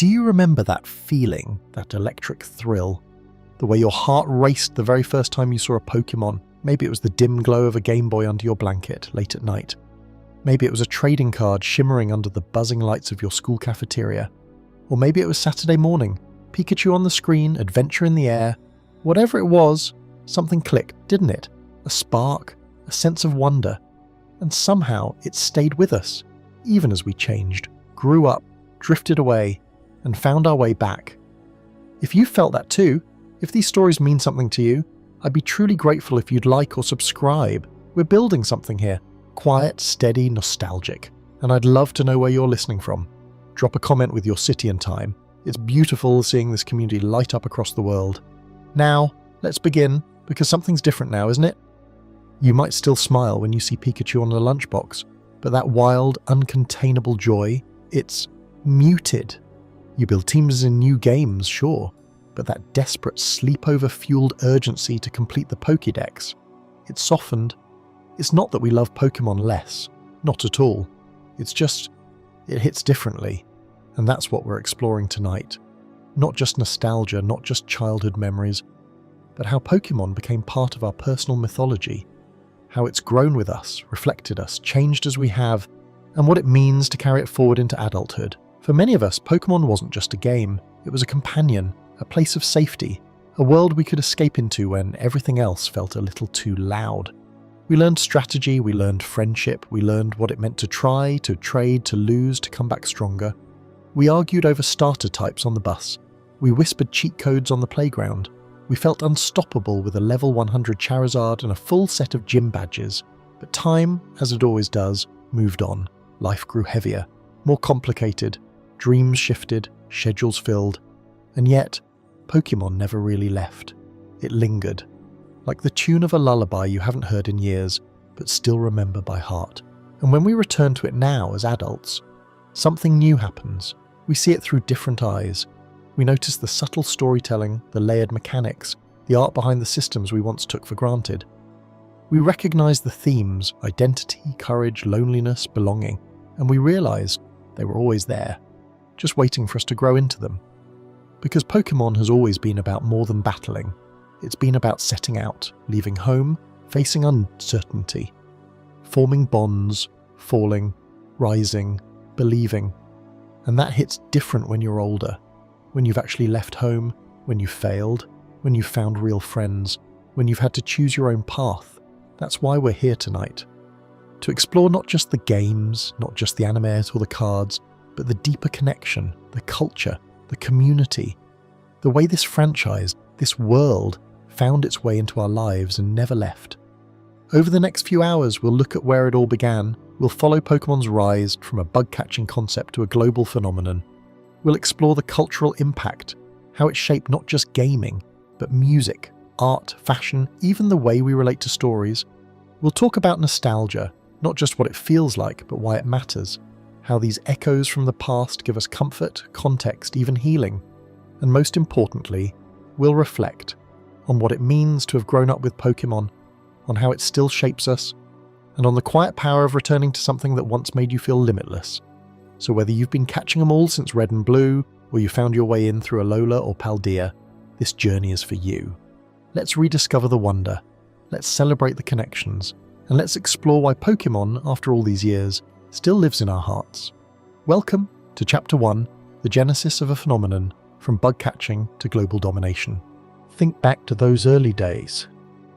Do you remember that feeling, that electric thrill? The way your heart raced the very first time you saw a Pokémon? Maybe it was the dim glow of a Game Boy under your blanket late at night. Maybe it was a trading card shimmering under the buzzing lights of your school cafeteria. Or maybe it was Saturday morning, Pikachu on the screen, adventure in the air. Whatever it was, something clicked, didn't it? A spark, a sense of wonder. And somehow it stayed with us, even as we changed, grew up, drifted away, and found our way back. If you felt that too, if these stories mean something to you, I'd be truly grateful if you'd like or subscribe. We're building something here. Quiet, steady, nostalgic. And I'd love to know where you're listening from. Drop a comment with your city and time. It's beautiful seeing this community light up across the world. Now, let's begin, because something's different now, isn't it? You might still smile when you see Pikachu on the lunchbox, but that wild, uncontainable joy, it's muted. You build teams in new games, sure, but that desperate sleepover-fueled urgency to complete the Pokédex, it's softened. It's not that we love Pokémon less, not at all. It's just, it hits differently, and that's what we're exploring tonight. Not just nostalgia, not just childhood memories, but how Pokémon became part of our personal mythology, how it's grown with us, reflected us, changed as we have, and what it means to carry it forward into adulthood. For many of us, Pokémon wasn't just a game, it was a companion, a place of safety, a world we could escape into when everything else felt a little too loud. We learned strategy, we learned friendship, we learned what it meant to try, to trade, to lose, to come back stronger. We argued over starter types on the bus. We whispered cheat codes on the playground. We felt unstoppable with a level 100 Charizard and a full set of gym badges. But time, as it always does, moved on. Life grew heavier, more complicated. Dreams shifted, schedules filled, and yet, Pokémon never really left. It lingered, like the tune of a lullaby you haven't heard in years, but still remember by heart. And when we return to it now as adults, something new happens. We see it through different eyes. We notice the subtle storytelling, the layered mechanics, the art behind the systems we once took for granted. We recognize the themes, identity, courage, loneliness, belonging, and we realize they were always there, just waiting for us to grow into them. Because Pokémon has always been about more than battling. It's been about setting out, leaving home, facing uncertainty, forming bonds, falling, rising, believing. And that hits different when you're older, when you've actually left home, when you've failed, when you've found real friends, when you've had to choose your own path. That's why we're here tonight. To explore not just the games, not just the animes or the cards, but the deeper connection, the culture, the community, the way this franchise, this world, found its way into our lives and never left. Over the next few hours, we'll look at where it all began. We'll follow Pokémon's rise from a bug-catching concept to a global phenomenon. We'll explore the cultural impact, how it shaped not just gaming, but music, art, fashion, even the way we relate to stories. We'll talk about nostalgia, not just what it feels like, but why it matters. How these echoes from the past give us comfort, context, even healing. And most importantly, we'll reflect on what it means to have grown up with Pokémon, on how it still shapes us, and on the quiet power of returning to something that once made you feel limitless. So whether you've been catching them all since Red and Blue, or you found your way in through Alola or Paldea, this journey is for you. Let's rediscover the wonder, let's celebrate the connections, and let's explore why Pokémon, after all these years, still lives in our hearts. Welcome to Chapter 1, the genesis of a phenomenon, from bug catching to global domination. Think back to those early days.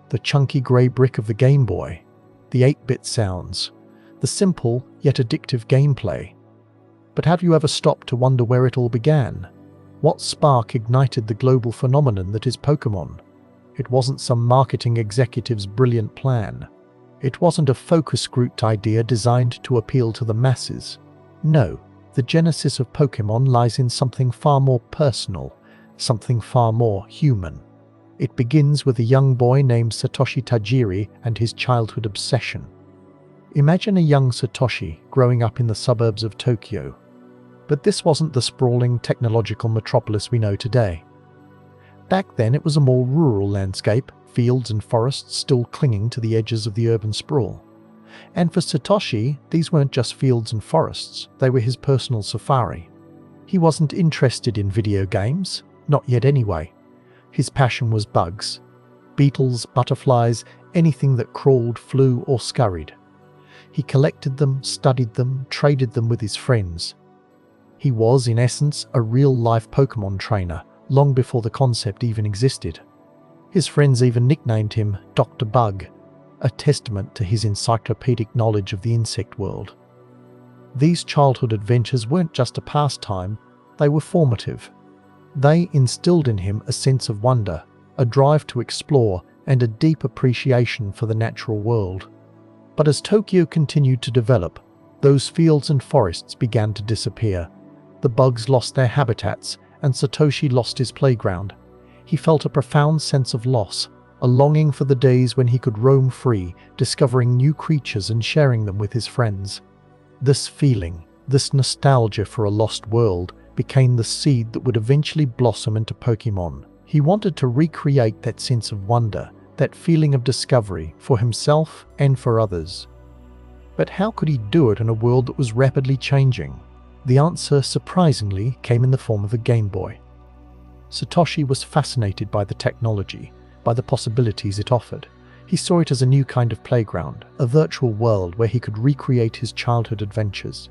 The chunky grey brick of the Game Boy, the 8-bit sounds, the simple yet addictive gameplay. But have you ever stopped to wonder where it all began? What spark ignited the global phenomenon that is Pokémon? It wasn't some marketing executive's brilliant plan. It wasn't a focus grouped idea designed to appeal to the masses. No, the genesis of Pokémon lies in something far more personal, something far more human. It begins with a young boy named Satoshi Tajiri and his childhood obsession. Imagine a young Satoshi growing up in the suburbs of Tokyo. But this wasn't the sprawling technological metropolis we know today. Back then it was a more rural landscape, fields and forests still clinging to the edges of the urban sprawl. And for Satoshi, these weren't just fields and forests, they were his personal safari. He wasn't interested in video games, not yet anyway. His passion was bugs. Beetles, butterflies, anything that crawled, flew or scurried. He collected them, studied them, traded them with his friends. He was, in essence, a real-life Pokémon trainer, long before the concept even existed. His friends even nicknamed him Dr. Bug, a testament to his encyclopedic knowledge of the insect world. These childhood adventures weren't just a pastime, they were formative. They instilled in him a sense of wonder, a drive to explore, and a deep appreciation for the natural world. But as Tokyo continued to develop, those fields and forests began to disappear. The bugs lost their habitats, and Satoshi lost his playground. He felt a profound sense of loss, a longing for the days when he could roam free, discovering new creatures and sharing them with his friends. This feeling, this nostalgia for a lost world, became the seed that would eventually blossom into Pokémon. He wanted to recreate that sense of wonder, that feeling of discovery, for himself and for others. But how could he do it in a world that was rapidly changing? The answer, surprisingly, came in the form of a Game Boy. Satoshi was fascinated by the technology, by the possibilities it offered. He saw it as a new kind of playground, a virtual world where he could recreate his childhood adventures.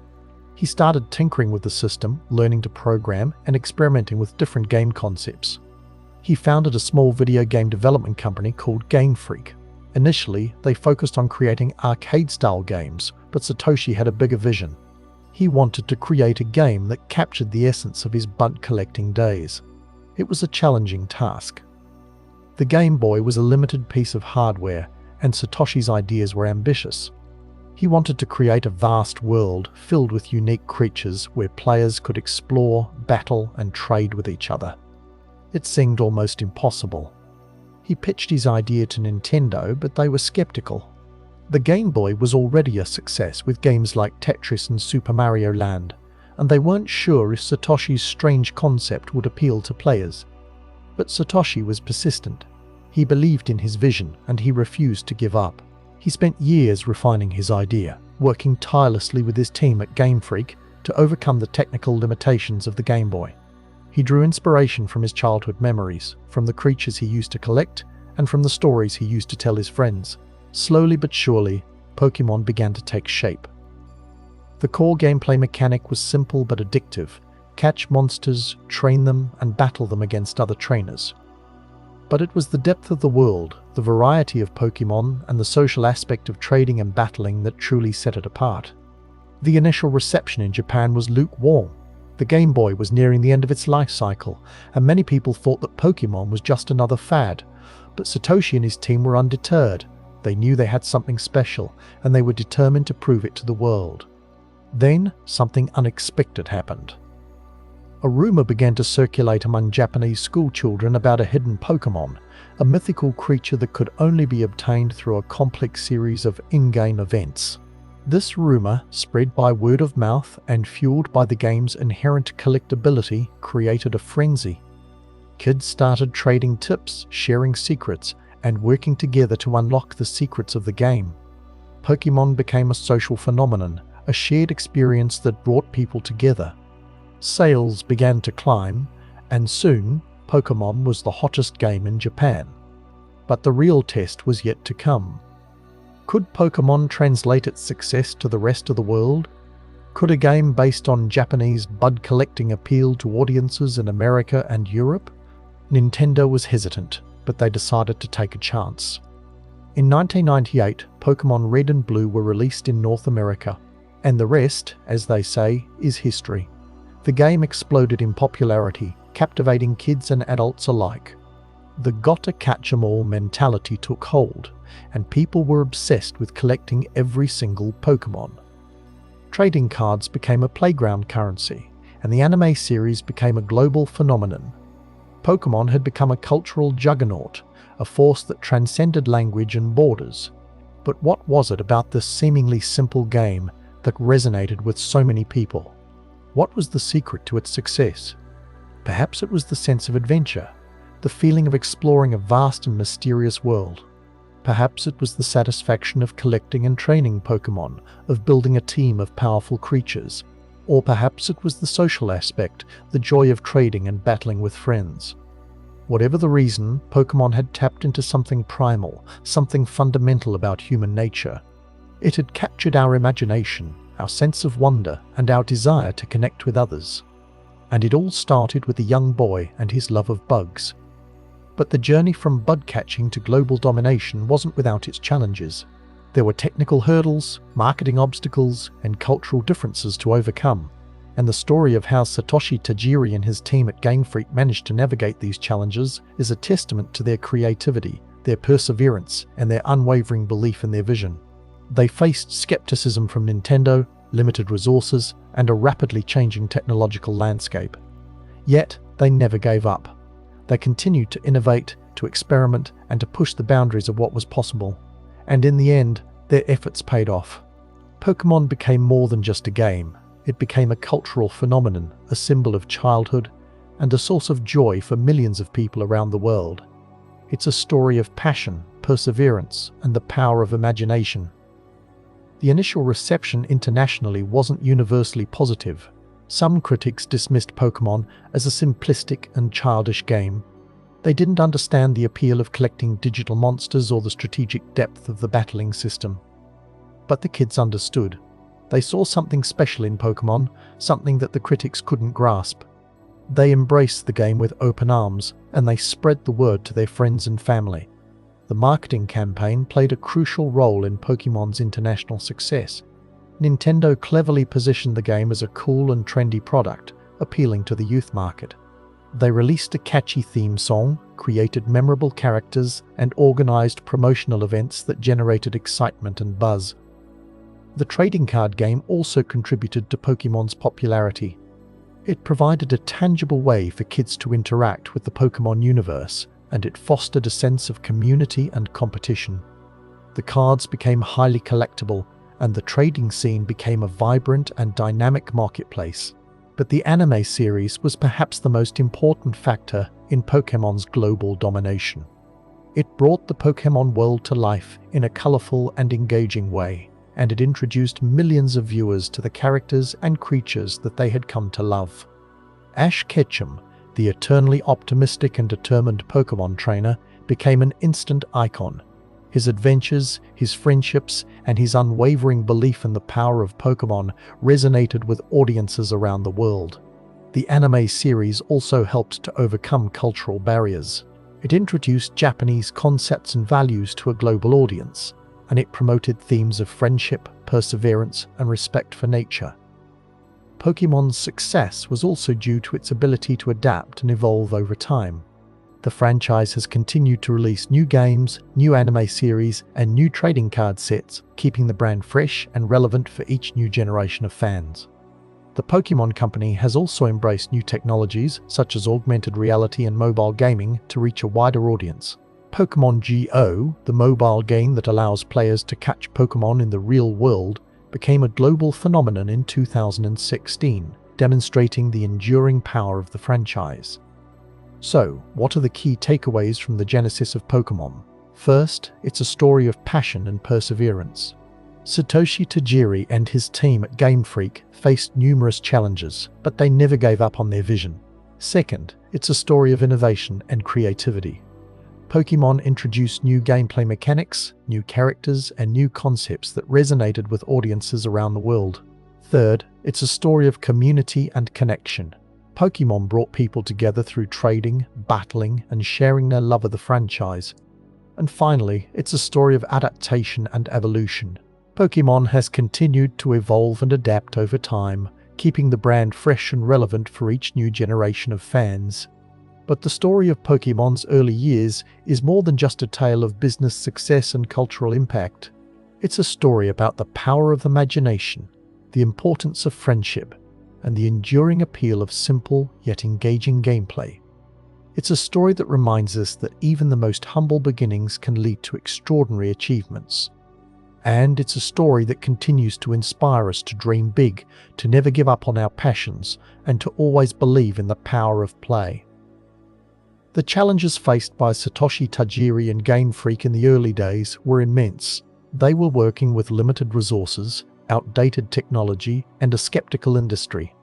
He started tinkering with the system, learning to program, and experimenting with different game concepts. He founded a small video game development company called Game Freak. Initially, they focused on creating arcade-style games, but Satoshi had a bigger vision. He wanted to create a game that captured the essence of his bug-collecting days. It was a challenging task. The Game Boy was a limited piece of hardware, and Satoshi's ideas were ambitious. He wanted to create a vast world filled with unique creatures where players could explore, battle, and trade with each other. It seemed almost impossible. He pitched his idea to Nintendo, but they were skeptical. The Game Boy was already a success with games like Tetris and Super Mario Land, and they weren't sure if Satoshi's strange concept would appeal to players. But Satoshi was persistent. He believed in his vision, and he refused to give up. He spent years refining his idea, working tirelessly with his team at Game Freak to overcome the technical limitations of the Game Boy. He drew inspiration from his childhood memories, from the creatures he used to collect, and from the stories he used to tell his friends. Slowly but surely, Pokémon began to take shape. The core gameplay mechanic was simple but addictive. Catch monsters, train them, and battle them against other trainers. But it was the depth of the world, the variety of Pokémon, and the social aspect of trading and battling that truly set it apart. The initial reception in Japan was lukewarm. The Game Boy was nearing the end of its life cycle, and many people thought that Pokémon was just another fad. But Satoshi and his team were undeterred. They knew they had something special, and they were determined to prove it to the world. Then, something unexpected happened. A rumor began to circulate among Japanese schoolchildren about a hidden Pokémon, a mythical creature that could only be obtained through a complex series of in-game events. This rumor, spread by word of mouth and fueled by the game's inherent collectability, created a frenzy. Kids started trading tips, sharing secrets, and working together to unlock the secrets of the game. Pokémon became a social phenomenon, a shared experience that brought people together. Sales began to climb, and soon, Pokémon was the hottest game in Japan. But the real test was yet to come. Could Pokémon translate its success to the rest of the world? Could a game based on Japanese bud collecting appeal to audiences in America and Europe? Nintendo was hesitant, but they decided to take a chance. In 1998, Pokémon Red and Blue were released in North America, and the rest, as they say, is history. The game exploded in popularity, captivating kids and adults alike. The gotta-catch-'em-all mentality took hold, and people were obsessed with collecting every single Pokémon. Trading cards became a playground currency, and the anime series became a global phenomenon. Pokémon had become a cultural juggernaut, a force that transcended language and borders. But what was it about this seemingly simple game that resonated with so many people? What was the secret to its success? Perhaps it was the sense of adventure, the feeling of exploring a vast and mysterious world. Perhaps it was the satisfaction of collecting and training Pokémon, of building a team of powerful creatures. Or perhaps it was the social aspect, the joy of trading and battling with friends. Whatever the reason, Pokémon had tapped into something primal, something fundamental about human nature. It had captured our imagination, our sense of wonder, and our desire to connect with others. And it all started with a young boy and his love of bugs. But the journey from bug catching to global domination wasn't without its challenges. There were technical hurdles, marketing obstacles, and cultural differences to overcome. And the story of how Satoshi Tajiri and his team at Game Freak managed to navigate these challenges is a testament to their creativity, their perseverance, and their unwavering belief in their vision. They faced skepticism from Nintendo, limited resources, and a rapidly changing technological landscape. Yet, they never gave up. They continued to innovate, to experiment, and to push the boundaries of what was possible. And in the end, their efforts paid off. Pokémon became more than just a game. It became a cultural phenomenon, a symbol of childhood, and a source of joy for millions of people around the world. It's a story of passion, perseverance, and the power of imagination. The initial reception internationally wasn't universally positive. Some critics dismissed Pokémon as a simplistic and childish game. They didn't understand the appeal of collecting digital monsters or the strategic depth of the battling system. But the kids understood. They saw something special in Pokémon, something that the critics couldn't grasp. They embraced the game with open arms, and they spread the word to their friends and family. The marketing campaign played a crucial role in Pokémon's international success. Nintendo cleverly positioned the game as a cool and trendy product, appealing to the youth market. They released a catchy theme song, created memorable characters, and organized promotional events that generated excitement and buzz. The trading card game also contributed to Pokémon's popularity. It provided a tangible way for kids to interact with the Pokémon universe, and it fostered a sense of community and competition. The cards became highly collectible, and the trading scene became a vibrant and dynamic marketplace. But the anime series was perhaps the most important factor in Pokémon's global domination. It brought the Pokémon world to life in a colorful and engaging way, and it introduced millions of viewers to the characters and creatures that they had come to love. Ash Ketchum, the eternally optimistic and determined Pokémon trainer, became an instant icon. His adventures, his friendships, and his unwavering belief in the power of Pokémon resonated with audiences around the world. The anime series also helped to overcome cultural barriers. It introduced Japanese concepts and values to a global audience, and it promoted themes of friendship, perseverance, and respect for nature. Pokémon's success was also due to its ability to adapt and evolve over time. The franchise has continued to release new games, new anime series, and new trading card sets, keeping the brand fresh and relevant for each new generation of fans. The Pokémon Company has also embraced new technologies, such as augmented reality and mobile gaming, to reach a wider audience. Pokémon Go, the mobile game that allows players to catch Pokémon in the real world, became a global phenomenon in 2016, demonstrating the enduring power of the franchise. So, what are the key takeaways from the genesis of Pokémon? First, it's a story of passion and perseverance. Satoshi Tajiri and his team at Game Freak faced numerous challenges, but they never gave up on their vision. Second, it's a story of innovation and creativity. Pokémon introduced new gameplay mechanics, new characters, and new concepts that resonated with audiences around the world. Third, it's a story of community and connection. Pokémon brought people together through trading, battling, and sharing their love of the franchise. And finally, it's a story of adaptation and evolution. Pokémon has continued to evolve and adapt over time, keeping the brand fresh and relevant for each new generation of fans. But the story of Pokémon's early years is more than just a tale of business success and cultural impact. It's a story about the power of imagination, the importance of friendship, and the enduring appeal of simple yet engaging gameplay. It's a story that reminds us that even the most humble beginnings can lead to extraordinary achievements. And it's a story that continues to inspire us to dream big, to never give up on our passions, and to always believe in the power of play. The challenges faced by Satoshi Tajiri and Game Freak in the early days were immense. They were working with limited resources, outdated technology, and a skeptical industry.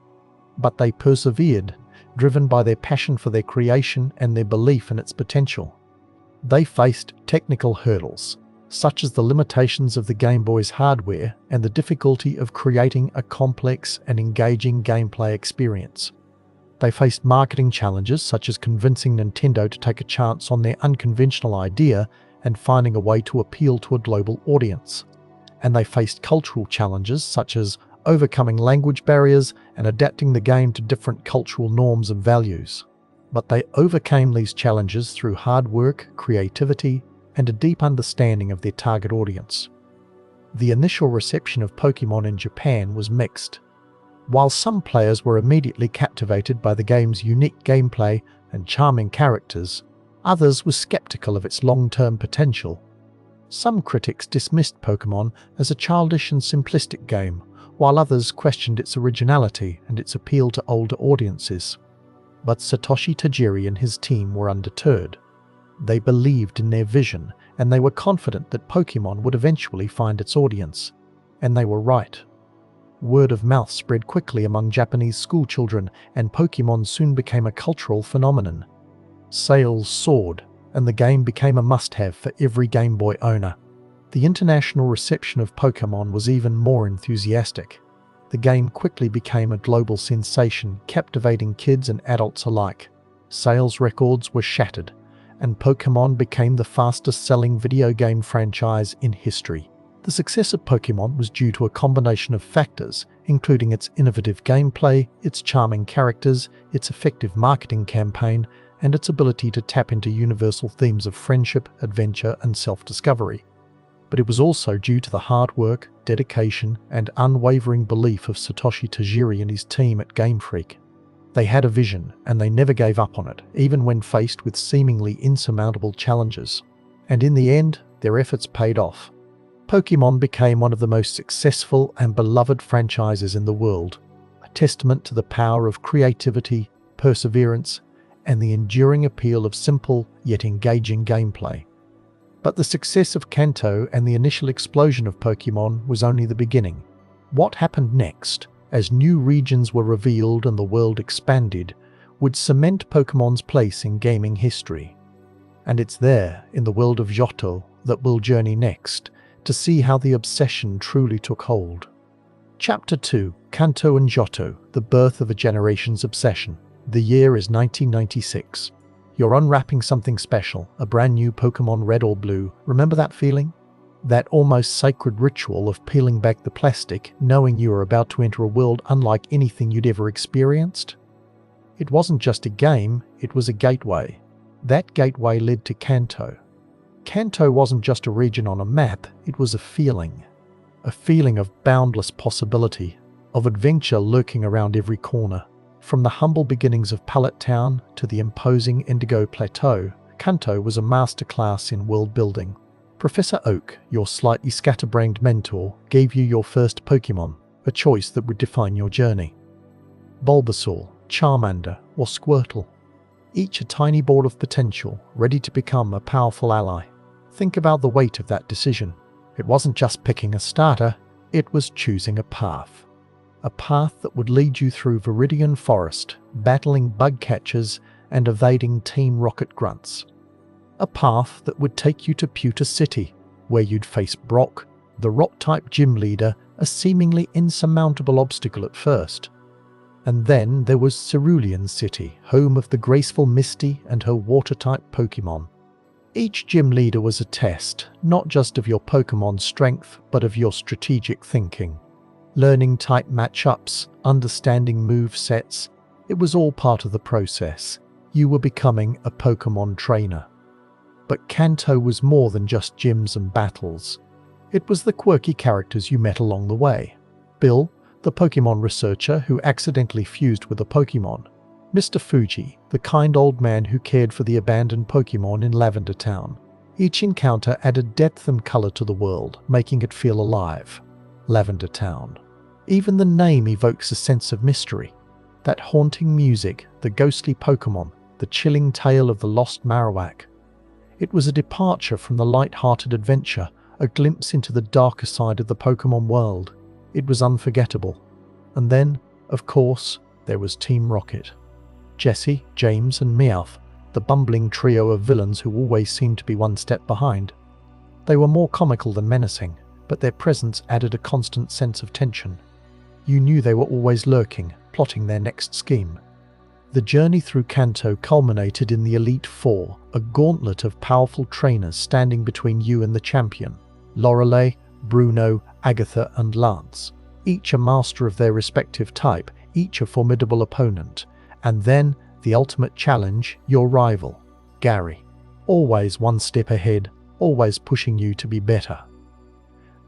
But they persevered, driven by their passion for their creation and their belief in its potential. They faced technical hurdles, such as the limitations of the Game Boy's hardware and the difficulty of creating a complex and engaging gameplay experience. They faced marketing challenges such as convincing Nintendo to take a chance on their unconventional idea and finding a way to appeal to a global audience. And they faced cultural challenges such as overcoming language barriers and adapting the game to different cultural norms and values. But they overcame these challenges through hard work, creativity, and a deep understanding of their target audience. The initial reception of Pokémon in Japan was mixed. While some players were immediately captivated by the game's unique gameplay and charming characters, others were skeptical of its long-term potential. Some critics dismissed Pokémon as a childish and simplistic game, while others questioned its originality and its appeal to older audiences. But Satoshi Tajiri and his team were undeterred. They believed in their vision, and they were confident that Pokémon would eventually find its audience. And they were right. Word of mouth spread quickly among Japanese schoolchildren, and Pokémon soon became a cultural phenomenon. Sales soared, and the game became a must-have for every Game Boy owner. The international reception of Pokémon was even more enthusiastic. The game quickly became a global sensation, captivating kids and adults alike. Sales records were shattered, and Pokémon became the fastest-selling video game franchise in history. The success of Pokémon was due to a combination of factors, including its innovative gameplay, its charming characters, its effective marketing campaign, and its ability to tap into universal themes of friendship, adventure, and self-discovery. But it was also due to the hard work, dedication, and unwavering belief of Satoshi Tajiri and his team at Game Freak. They had a vision, and they never gave up on it, even when faced with seemingly insurmountable challenges. And in the end, their efforts paid off. Pokémon became one of the most successful and beloved franchises in the world, a testament to the power of creativity, perseverance, and the enduring appeal of simple yet engaging gameplay. But the success of Kanto and the initial explosion of Pokémon was only the beginning. What happened next, as new regions were revealed and the world expanded, would cement Pokémon's place in gaming history. And it's there, in the world of Johto, that we'll journey next, to see how the obsession truly took hold. Chapter 2: Kanto and Johto, the birth of a generation's obsession. The year is 1996. You're unwrapping something special, a brand new Pokémon Red or Blue. Remember that feeling? That almost sacred ritual of peeling back the plastic, knowing you are about to enter a world unlike anything you'd ever experienced? It wasn't just a game, it was a gateway. That gateway led to Kanto. Kanto wasn't just a region on a map, it was a feeling of boundless possibility, of adventure lurking around every corner. From the humble beginnings of Pallet Town to the imposing Indigo Plateau, Kanto was a masterclass in world building. Professor Oak, your slightly scatterbrained mentor, gave you your first Pokémon, a choice that would define your journey. Bulbasaur, Charmander, or Squirtle, each a tiny ball of potential, ready to become a powerful ally. Think about the weight of that decision. It wasn't just picking a starter, it was choosing a path. A path that would lead you through Viridian Forest, battling bug catchers and evading Team Rocket grunts. A path that would take you to Pewter City, where you'd face Brock, the rock-type gym leader, a seemingly insurmountable obstacle at first. And then there was Cerulean City, home of the graceful Misty and her water-type Pokémon. Each gym leader was a test, not just of your Pokémon's strength, but of your strategic thinking. Learning type matchups, understanding move sets, it was all part of the process. You were becoming a Pokémon trainer. But Kanto was more than just gyms and battles. It was the quirky characters you met along the way. Bill, the Pokémon researcher who accidentally fused with a Pokémon. Mr. Fuji, the kind old man who cared for the abandoned Pokémon in Lavender Town. Each encounter added depth and color to the world, making it feel alive. Lavender Town. Even the name evokes a sense of mystery. That haunting music, the ghostly Pokémon, the chilling tale of the lost Marowak. It was a departure from the light-hearted adventure, a glimpse into the darker side of the Pokémon world. It was unforgettable. And then, of course, there was Team Rocket. Jesse, James, and Meowth, the bumbling trio of villains who always seemed to be one step behind. They were more comical than menacing, but their presence added a constant sense of tension. You knew they were always lurking, plotting their next scheme. The journey through Kanto culminated in the Elite Four, a gauntlet of powerful trainers standing between you and the champion. Lorelei, Bruno, Agatha, and Lance. Each a master of their respective type, each a formidable opponent. And then, the ultimate challenge, your rival, Gary. Always one step ahead, always pushing you to be better.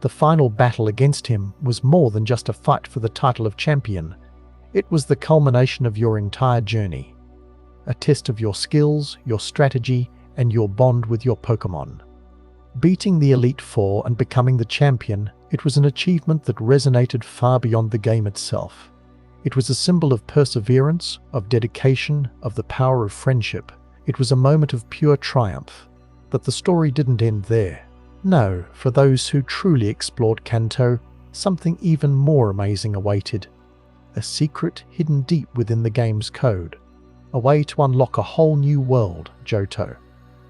The final battle against him was more than just a fight for the title of champion. It was the culmination of your entire journey. A test of your skills, your strategy, and your bond with your Pokémon. Beating the Elite Four and becoming the champion, it was an achievement that resonated far beyond the game itself. It was a symbol of perseverance, of dedication, of the power of friendship. It was a moment of pure triumph. But the story didn't end there. No, for those who truly explored Kanto, something even more amazing awaited. A secret hidden deep within the game's code. A way to unlock a whole new world, Johto.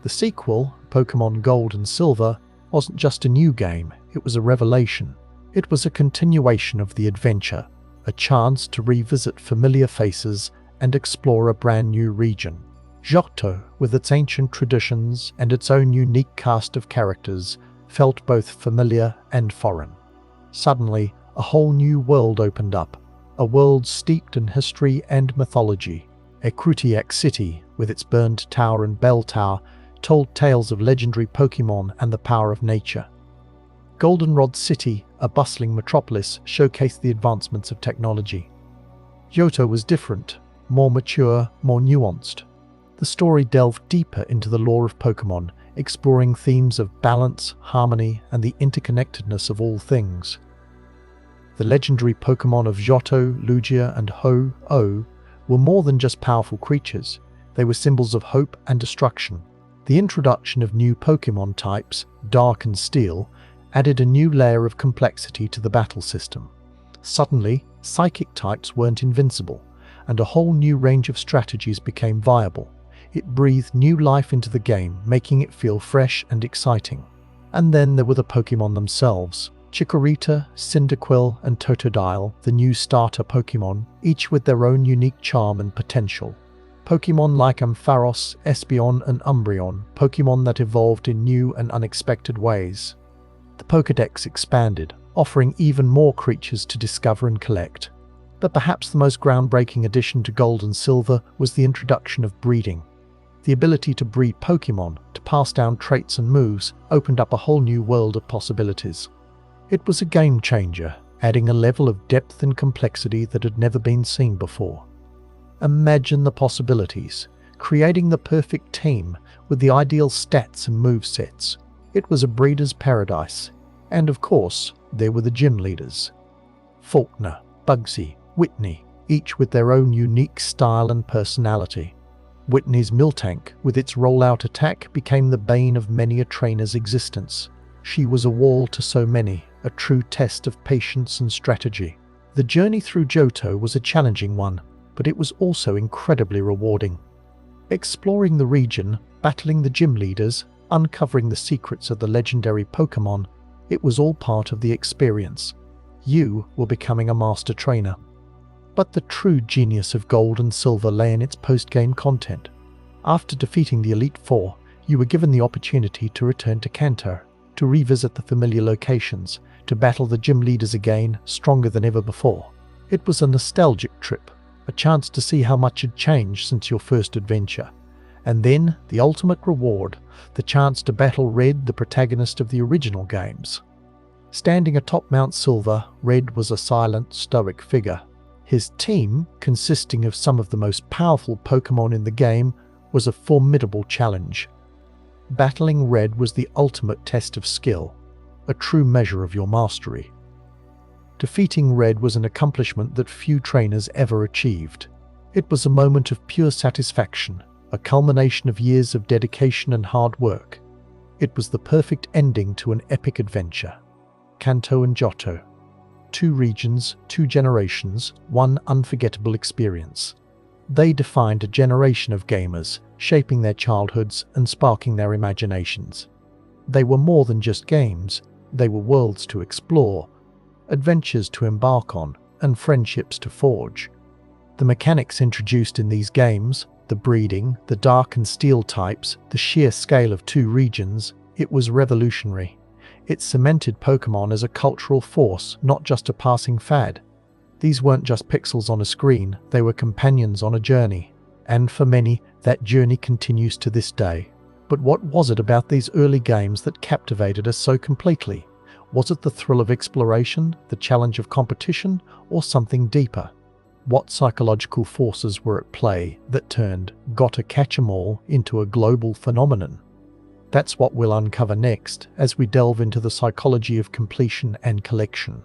The sequel, Pokémon Gold and Silver, wasn't just a new game, it was a revelation. It was a continuation of the adventure, a chance to revisit familiar faces and explore a brand new region. Johto, with its ancient traditions and its own unique cast of characters, felt both familiar and foreign. Suddenly, a whole new world opened up, a world steeped in history and mythology. Ekrutiak City, with its burned tower and bell tower, told tales of legendary Pokémon and the power of nature. Goldenrod City, a bustling metropolis, showcased the advancements of technology. Johto was different, more mature, more nuanced. The story delved deeper into the lore of Pokémon, exploring themes of balance, harmony, and the interconnectedness of all things. The legendary Pokémon of Johto, Lugia, and Ho-Oh were more than just powerful creatures. They were symbols of hope and destruction. The introduction of new Pokémon types, Dark and Steel, added a new layer of complexity to the battle system. Suddenly, psychic types weren't invincible, and a whole new range of strategies became viable. It breathed new life into the game, making it feel fresh and exciting. And then there were the Pokémon themselves. Chikorita, Cyndaquil, and Totodile, the new starter Pokémon, each with their own unique charm and potential. Pokémon like Ampharos, Espeon, and Umbreon, Pokémon that evolved in new and unexpected ways. The Pokédex expanded, offering even more creatures to discover and collect. But perhaps the most groundbreaking addition to Gold and Silver was the introduction of breeding. The ability to breed Pokémon, to pass down traits and moves, opened up a whole new world of possibilities. It was a game changer, adding a level of depth and complexity that had never been seen before. Imagine the possibilities, creating the perfect team with the ideal stats and movesets. It was a breeder's paradise. And of course, there were the gym leaders. Faulkner, Bugsy, Whitney, each with their own unique style and personality. Whitney's Miltank, with its rollout attack, became the bane of many a trainer's existence. She was a wall to so many, a true test of patience and strategy. The journey through Johto was a challenging one, but it was also incredibly rewarding. Exploring the region, battling the gym leaders, uncovering the secrets of the legendary Pokémon, it was all part of the experience. You were becoming a master trainer. But the true genius of Gold and Silver lay in its post-game content. After defeating the Elite Four, you were given the opportunity to return to Kanto, to revisit the familiar locations, to battle the gym leaders again, stronger than ever before. It was a nostalgic trip, a chance to see how much had changed since your first adventure. And then, the ultimate reward, the chance to battle Red, the protagonist of the original games. Standing atop Mount Silver, Red was a silent, stoic figure. His team, consisting of some of the most powerful Pokémon in the game, was a formidable challenge. Battling Red was the ultimate test of skill, a true measure of your mastery. Defeating Red was an accomplishment that few trainers ever achieved. It was a moment of pure satisfaction, a culmination of years of dedication and hard work. It was the perfect ending to an epic adventure. Kanto and Johto. 2 regions, 2 generations, 1 unforgettable experience. They defined a generation of gamers, shaping their childhoods and sparking their imaginations. They were more than just games, they were worlds to explore, adventures to embark on, and friendships to forge. The mechanics introduced in these games, the breeding, the dark and steel types, the sheer scale of 2 regions, it was revolutionary. It cemented Pokémon as a cultural force, not just a passing fad. These weren't just pixels on a screen, they were companions on a journey. And for many, that journey continues to this day. But what was it about these early games that captivated us so completely? Was it the thrill of exploration, the challenge of competition, or something deeper? What psychological forces were at play that turned Gotta Catch 'em All into a global phenomenon? That's what we'll uncover next as we delve into the psychology of completion and collection.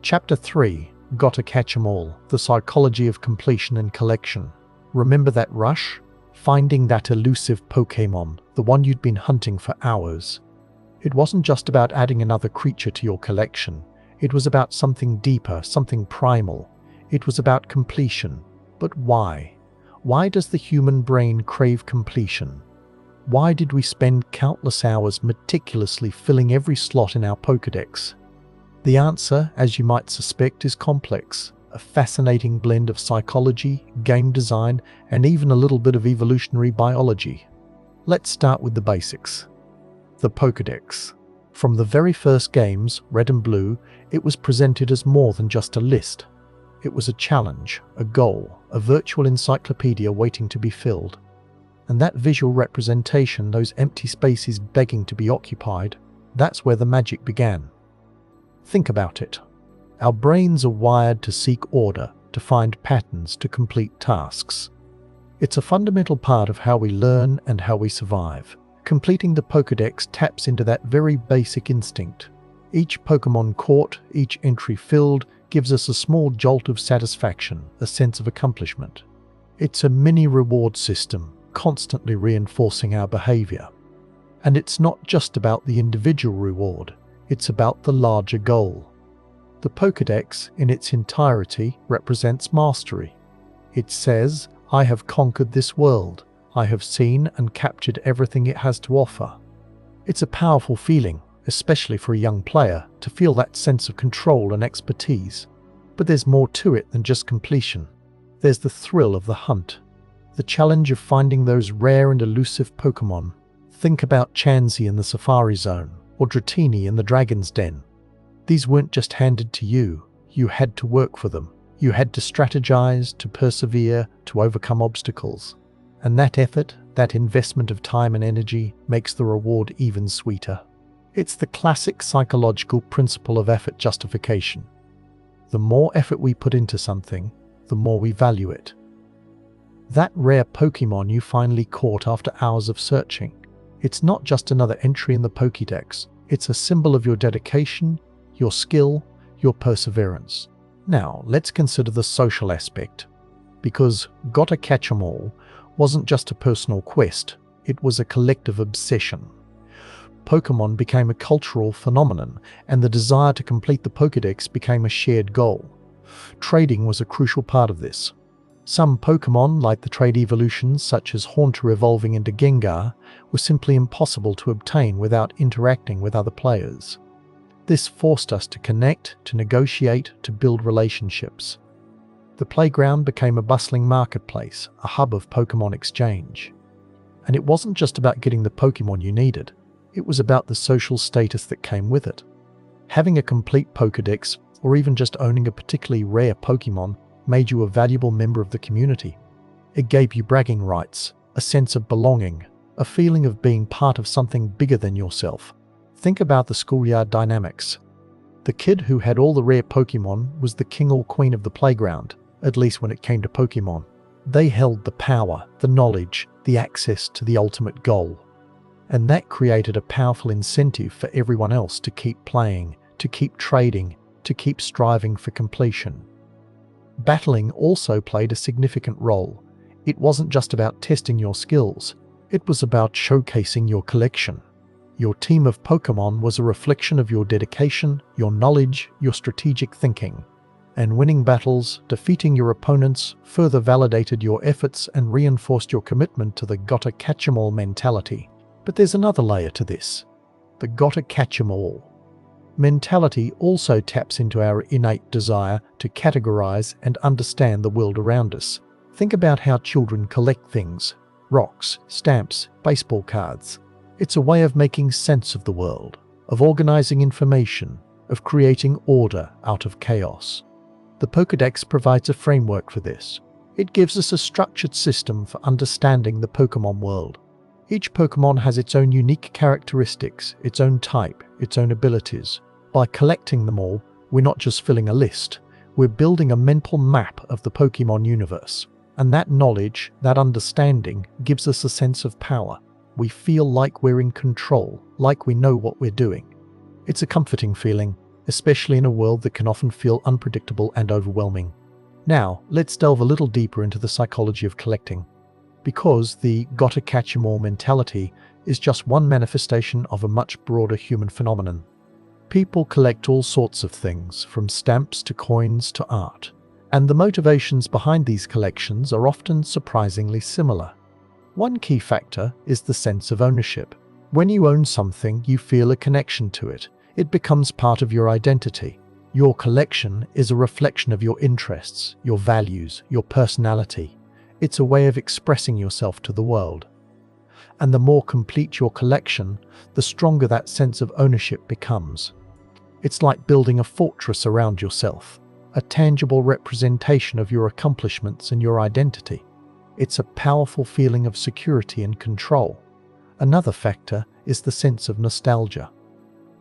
Chapter 3, Gotta Catch 'em All, the psychology of completion and collection. Remember that rush? Finding that elusive Pokémon, the one you'd been hunting for hours. It wasn't just about adding another creature to your collection. It was about something deeper, something primal. It was about completion. But why? Why does the human brain crave completion? Why did we spend countless hours meticulously filling every slot in our Pokédex? The answer, as you might suspect, is complex. A fascinating blend of psychology, game design, and even a little bit of evolutionary biology. Let's start with the basics. The Pokédex. From the very first games, Red and Blue, it was presented as more than just a list. It was a challenge, a goal, a virtual encyclopedia waiting to be filled. And that visual representation, those empty spaces begging to be occupied, that's where the magic began. Think about it. Our brains are wired to seek order, to find patterns, to complete tasks. It's a fundamental part of how we learn and how we survive. Completing the Pokédex taps into that very basic instinct. Each Pokémon caught, each entry filled, gives us a small jolt of satisfaction, a sense of accomplishment. It's a mini reward system, constantly reinforcing our behavior. And it's not just about the individual reward, it's about the larger goal. The Pokédex, in its entirety, represents mastery. It says, I have conquered this world. I have seen and captured everything it has to offer. It's a powerful feeling, especially for a young player, to feel that sense of control and expertise. But there's more to it than just completion. There's the thrill of the hunt. The challenge of finding those rare and elusive Pokémon. Think about Chansey in the Safari Zone, or Dratini in the Dragon's Den. These weren't just handed to you. You had to work for them. You had to strategize, to persevere, to overcome obstacles. And that effort, that investment of time and energy, makes the reward even sweeter. It's the classic psychological principle of effort justification. The more effort we put into something, the more we value it. That rare Pokémon you finally caught after hours of searching, it's not just another entry in the Pokédex. It's a symbol of your dedication, your skill, your perseverance. Now, let's consider the social aspect. Because Gotta Catch 'em All wasn't just a personal quest, it was a collective obsession. Pokémon became a cultural phenomenon, and the desire to complete the Pokédex became a shared goal. Trading was a crucial part of this. Some Pokémon, like the trait evolutions such as Haunter evolving into Gengar, were simply impossible to obtain without interacting with other players. This forced us to connect, to negotiate, to build relationships. The playground became a bustling marketplace, a hub of Pokémon exchange. And it wasn't just about getting the Pokémon you needed, it was about the social status that came with it. Having a complete Pokédex, or even just owning a particularly rare Pokémon, made you a valuable member of the community. It gave you bragging rights, a sense of belonging, a feeling of being part of something bigger than yourself. Think about the schoolyard dynamics. The kid who had all the rare Pokémon was the king or queen of the playground, at least when it came to Pokémon. They held the power, the knowledge, the access to the ultimate goal. And that created a powerful incentive for everyone else to keep playing, to keep trading, to keep striving for completion. Battling also played a significant role. It wasn't just about testing your skills, it was about showcasing your collection. Your team of Pokémon was a reflection of your dedication, your knowledge, your strategic thinking. And winning battles, defeating your opponents, further validated your efforts and reinforced your commitment to the gotta-catch-em-all mentality. But there's another layer to this. The gotta-catch-em-all mentality also taps into our innate desire to categorize and understand the world around us. Think about how children collect things: rocks, stamps, baseball cards. It's a way of making sense of the world, of organizing information, of creating order out of chaos. The Pokédex provides a framework for this. It gives us a structured system for understanding the Pokémon world. Each Pokémon has its own unique characteristics, its own type, its own abilities. By collecting them all, we're not just filling a list, we're building a mental map of the Pokémon universe. And that knowledge, that understanding, gives us a sense of power. We feel like we're in control, like we know what we're doing. It's a comforting feeling, especially in a world that can often feel unpredictable and overwhelming. Now, let's delve a little deeper into the psychology of collecting. Because the gotta-catch-em-all mentality is just one manifestation of a much broader human phenomenon. People collect all sorts of things, from stamps to coins to art. And the motivations behind these collections are often surprisingly similar. One key factor is the sense of ownership. When you own something, you feel a connection to it. It becomes part of your identity. Your collection is a reflection of your interests, your values, your personality. It's a way of expressing yourself to the world. And the more complete your collection, the stronger that sense of ownership becomes. It's like building a fortress around yourself, a tangible representation of your accomplishments and your identity. It's a powerful feeling of security and control. Another factor is the sense of nostalgia.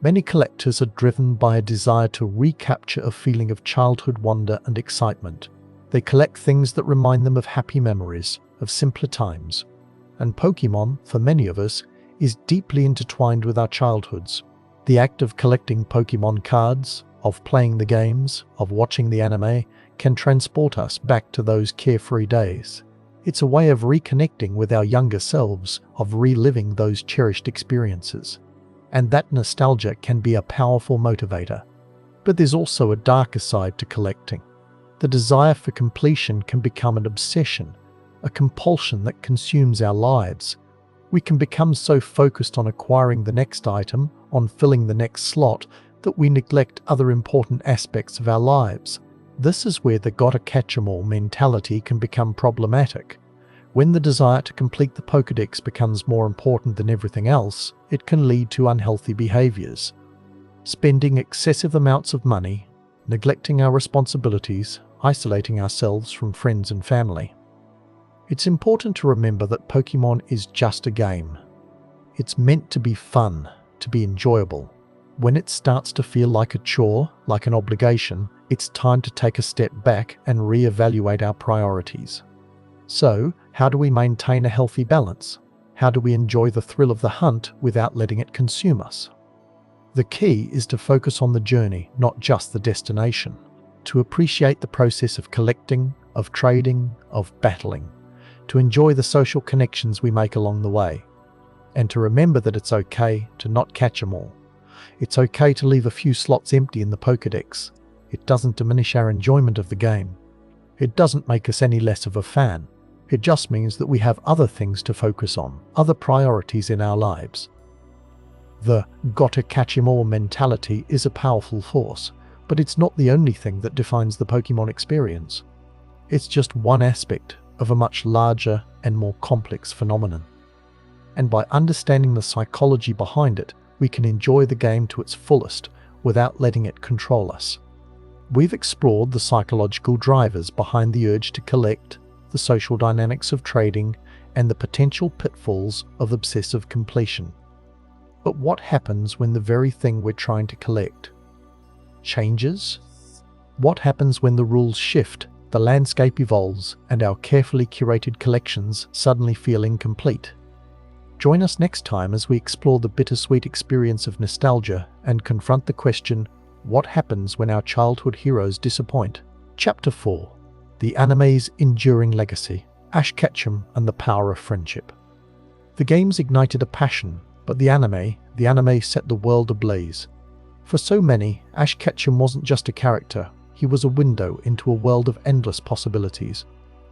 Many collectors are driven by a desire to recapture a feeling of childhood wonder and excitement. They collect things that remind them of happy memories, of simpler times. And Pokémon, for many of us, is deeply intertwined with our childhoods. The act of collecting Pokémon cards, of playing the games, of watching the anime, can transport us back to those carefree days. It's a way of reconnecting with our younger selves, of reliving those cherished experiences. And that nostalgia can be a powerful motivator. But there's also a darker side to collecting. The desire for completion can become an obsession, a compulsion that consumes our lives. We can become so focused on acquiring the next item, on filling the next slot, that we neglect other important aspects of our lives. This is where the gotta-catch-em-all mentality can become problematic. When the desire to complete the Pokédex becomes more important than everything else, it can lead to unhealthy behaviors. Spending excessive amounts of money, neglecting our responsibilities, isolating ourselves from friends and family. It's important to remember that Pokémon is just a game. It's meant to be fun, to be enjoyable. When it starts to feel like a chore, like an obligation, it's time to take a step back and reevaluate our priorities. So, how do we maintain a healthy balance? How do we enjoy the thrill of the hunt without letting it consume us? The key is to focus on the journey, not just the destination. To appreciate the process of collecting, of trading, of battling. To enjoy the social connections we make along the way. And to remember that it's okay to not catch them all. It's okay to leave a few slots empty in the Pokédex. It doesn't diminish our enjoyment of the game. It doesn't make us any less of a fan. It just means that we have other things to focus on, other priorities in our lives. The gotta-catch-em-all mentality is a powerful force, but it's not the only thing that defines the Pokémon experience. It's just one aspect of a much larger and more complex phenomenon. And by understanding the psychology behind it, we can enjoy the game to its fullest without letting it control us. We've explored the psychological drivers behind the urge to collect, the social dynamics of trading, and the potential pitfalls of obsessive completion. But what happens when the very thing we're trying to collect changes? What happens when the rules shift, the landscape evolves, and our carefully curated collections suddenly feel incomplete? Join us next time as we explore the bittersweet experience of nostalgia and confront the question, what happens when our childhood heroes disappoint? Chapter 4. The anime's enduring legacy, Ash Ketchum and the power of friendship. The games ignited a passion, but the anime, the anime set the world ablaze. For so many, Ash Ketchum wasn't just a character, he was a window into a world of endless possibilities.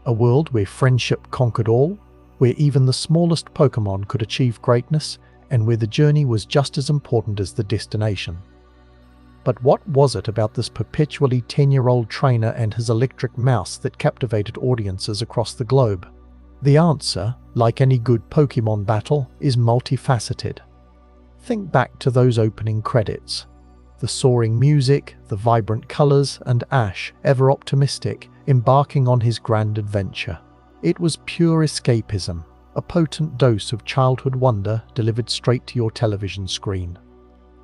A world where friendship conquered all, where even the smallest Pokémon could achieve greatness, and where the journey was just as important as the destination. But what was it about this perpetually 10-year-old trainer and his electric mouse that captivated audiences across the globe? The answer, like any good Pokémon battle, is multifaceted. Think back to those opening credits. The soaring music, the vibrant colours, and Ash, ever optimistic, embarking on his grand adventure. It was pure escapism, a potent dose of childhood wonder delivered straight to your television screen.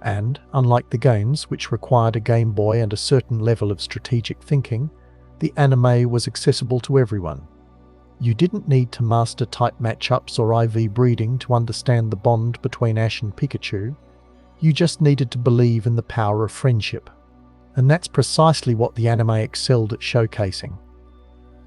And, unlike the games, which required a Game Boy and a certain level of strategic thinking, the anime was accessible to everyone. You didn't need to master type matchups or IV breeding to understand the bond between Ash and Pikachu. You just needed to believe in the power of friendship. And that's precisely what the anime excelled at showcasing.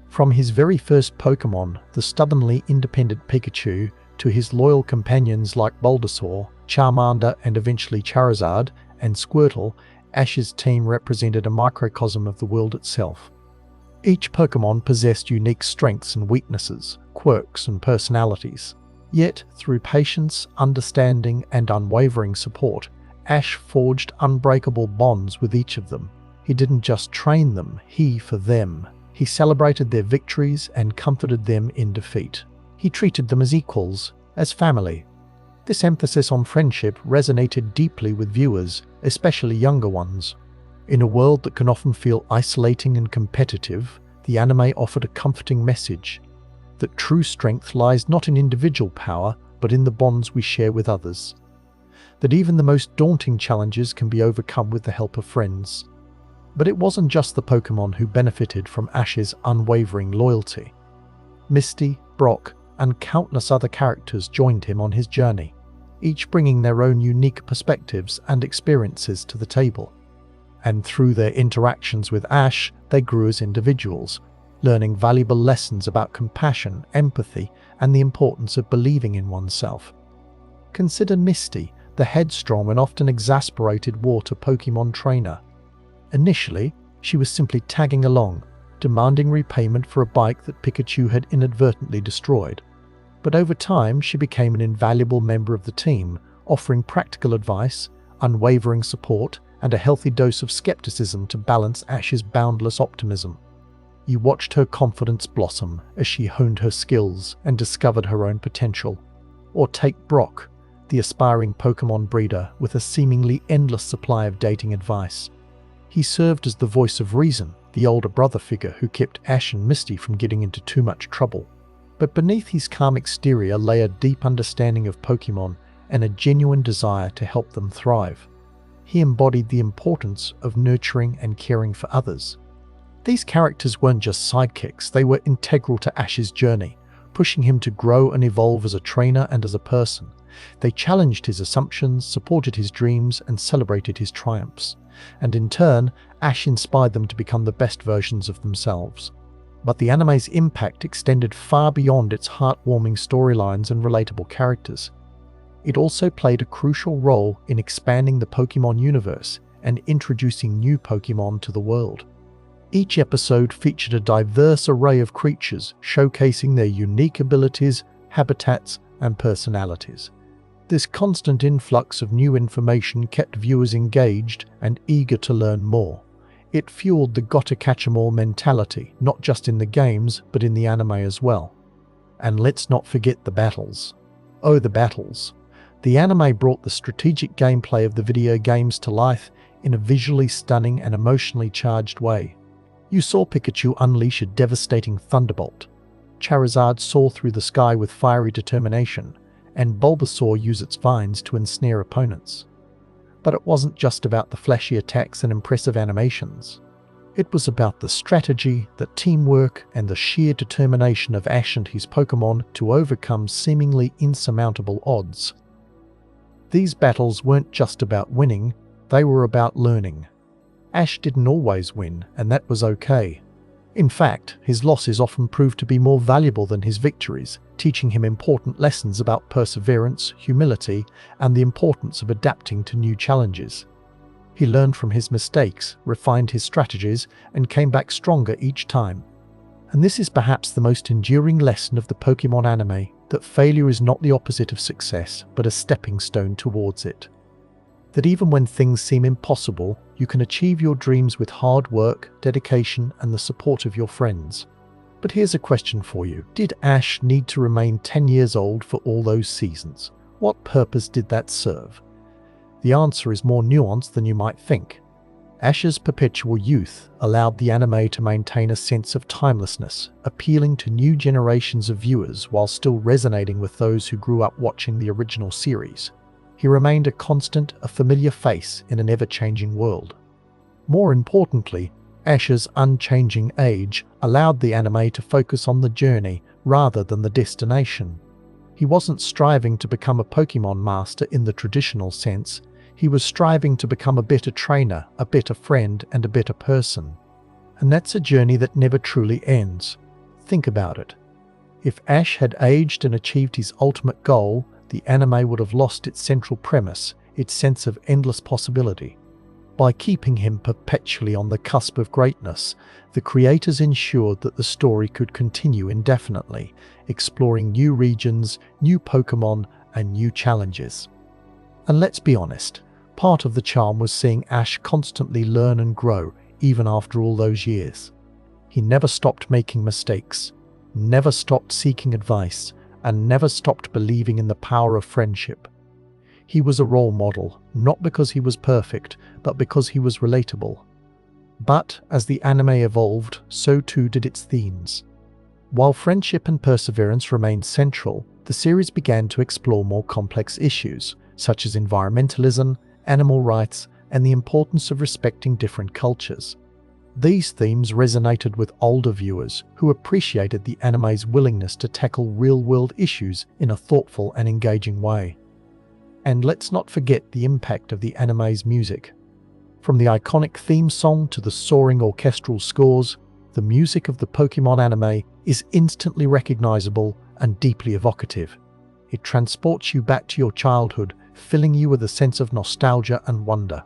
From his very first Pokémon, the stubbornly independent Pikachu, to his loyal companions like Bulbasaur, Charmander, and eventually Charizard and Squirtle, Ash's team represented a microcosm of the world itself. Each Pokémon possessed unique strengths and weaknesses, quirks and personalities. Yet, through patience, understanding, and unwavering support, Ash forged unbreakable bonds with each of them. He didn't just train them, for them. He celebrated their victories and comforted them in defeat. He treated them as equals, as family. This emphasis on friendship resonated deeply with viewers, especially younger ones. In a world that can often feel isolating and competitive, the anime offered a comforting message that true strength lies not in individual power, but in the bonds we share with others. That even the most daunting challenges can be overcome with the help of friends. But it wasn't just the Pokémon who benefited from Ash's unwavering loyalty. Misty, Brock, and countless other characters joined him on his journey, each bringing their own unique perspectives and experiences to the table. And through their interactions with Ash, they grew as individuals, learning valuable lessons about compassion, empathy, and the importance of believing in oneself. Consider Misty, the headstrong and often exasperated water Pokémon trainer. Initially, she was simply tagging along, demanding repayment for a bike that Pikachu had inadvertently destroyed. But over time, she became an invaluable member of the team, offering practical advice, unwavering support, and a healthy dose of skepticism to balance Ash's boundless optimism. You watched her confidence blossom as she honed her skills and discovered her own potential. Or take Brock, the aspiring Pokémon breeder with a seemingly endless supply of dating advice. He served as the voice of reason, the older brother figure who kept Ash and Misty from getting into too much trouble. But beneath his calm exterior lay a deep understanding of Pokémon and a genuine desire to help them thrive. He embodied the importance of nurturing and caring for others. These characters weren't just sidekicks, they were integral to Ash's journey, pushing him to grow and evolve as a trainer and as a person. They challenged his assumptions, supported his dreams, and celebrated his triumphs. And in turn, Ash inspired them to become the best versions of themselves. But the anime's impact extended far beyond its heartwarming storylines and relatable characters. It also played a crucial role in expanding the Pokémon universe and introducing new Pokémon to the world. Each episode featured a diverse array of creatures, showcasing their unique abilities, habitats, and personalities. This constant influx of new information kept viewers engaged and eager to learn more. It fueled the gotta-catch-em-all mentality, not just in the games, but in the anime as well. And let's not forget the battles. Oh, the battles. The anime brought the strategic gameplay of the video games to life in a visually stunning and emotionally charged way. You saw Pikachu unleash a devastating thunderbolt. Charizard soar through the sky with fiery determination, and Bulbasaur use its vines to ensnare opponents. But it wasn't just about the flashy attacks and impressive animations. It was about the strategy, the teamwork, and the sheer determination of Ash and his Pokémon to overcome seemingly insurmountable odds. These battles weren't just about winning, they were about learning. Ash didn't always win, and that was okay. In fact, his losses often proved to be more valuable than his victories, teaching him important lessons about perseverance, humility, and the importance of adapting to new challenges. He learned from his mistakes, refined his strategies, and came back stronger each time. And this is perhaps the most enduring lesson of the Pokémon anime, that failure is not the opposite of success, but a stepping stone towards it. That even when things seem impossible, you can achieve your dreams with hard work, dedication, and the support of your friends. But here's a question for you. Did Ash need to remain 10 years old for all those seasons? What purpose did that serve? The answer is more nuanced than you might think. Ash's perpetual youth allowed the anime to maintain a sense of timelessness, appealing to new generations of viewers while still resonating with those who grew up watching the original series. He remained a constant, a familiar face in an ever-changing world. More importantly, Ash's unchanging age allowed the anime to focus on the journey rather than the destination. He wasn't striving to become a Pokémon master in the traditional sense. He was striving to become a better trainer, a better friend, and a better person. And that's a journey that never truly ends. Think about it. If Ash had aged and achieved his ultimate goal, the anime would have lost its central premise, its sense of endless possibility. By keeping him perpetually on the cusp of greatness, the creators ensured that the story could continue indefinitely, exploring new regions, new Pokémon, and new challenges. And let's be honest, part of the charm was seeing Ash constantly learn and grow, even after all those years. He never stopped making mistakes, never stopped seeking advice, and never stopped believing in the power of friendship. He was a role model, not because he was perfect, but because he was relatable. But as the anime evolved, so too did its themes. While friendship and perseverance remained central, the series began to explore more complex issues, such as environmentalism, animal rights, and the importance of respecting different cultures. These themes resonated with older viewers who appreciated the anime's willingness to tackle real-world issues in a thoughtful and engaging way. And let's not forget the impact of the anime's music. From the iconic theme song to the soaring orchestral scores, the music of the Pokémon anime is instantly recognizable and deeply evocative. It transports you back to your childhood, filling you with a sense of nostalgia and wonder.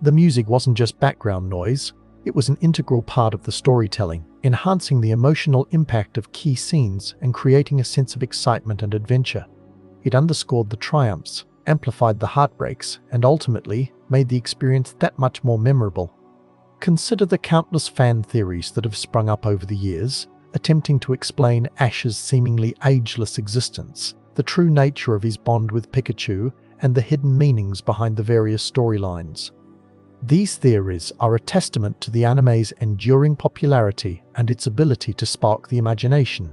The music wasn't just background noise, it was an integral part of the storytelling, enhancing the emotional impact of key scenes and creating a sense of excitement and adventure. It underscored the triumphs, amplified the heartbreaks, and ultimately made the experience that much more memorable. Consider the countless fan theories that have sprung up over the years, attempting to explain Ash's seemingly ageless existence, the true nature of his bond with Pikachu, and the hidden meanings behind the various storylines. These theories are a testament to the anime's enduring popularity and its ability to spark the imagination.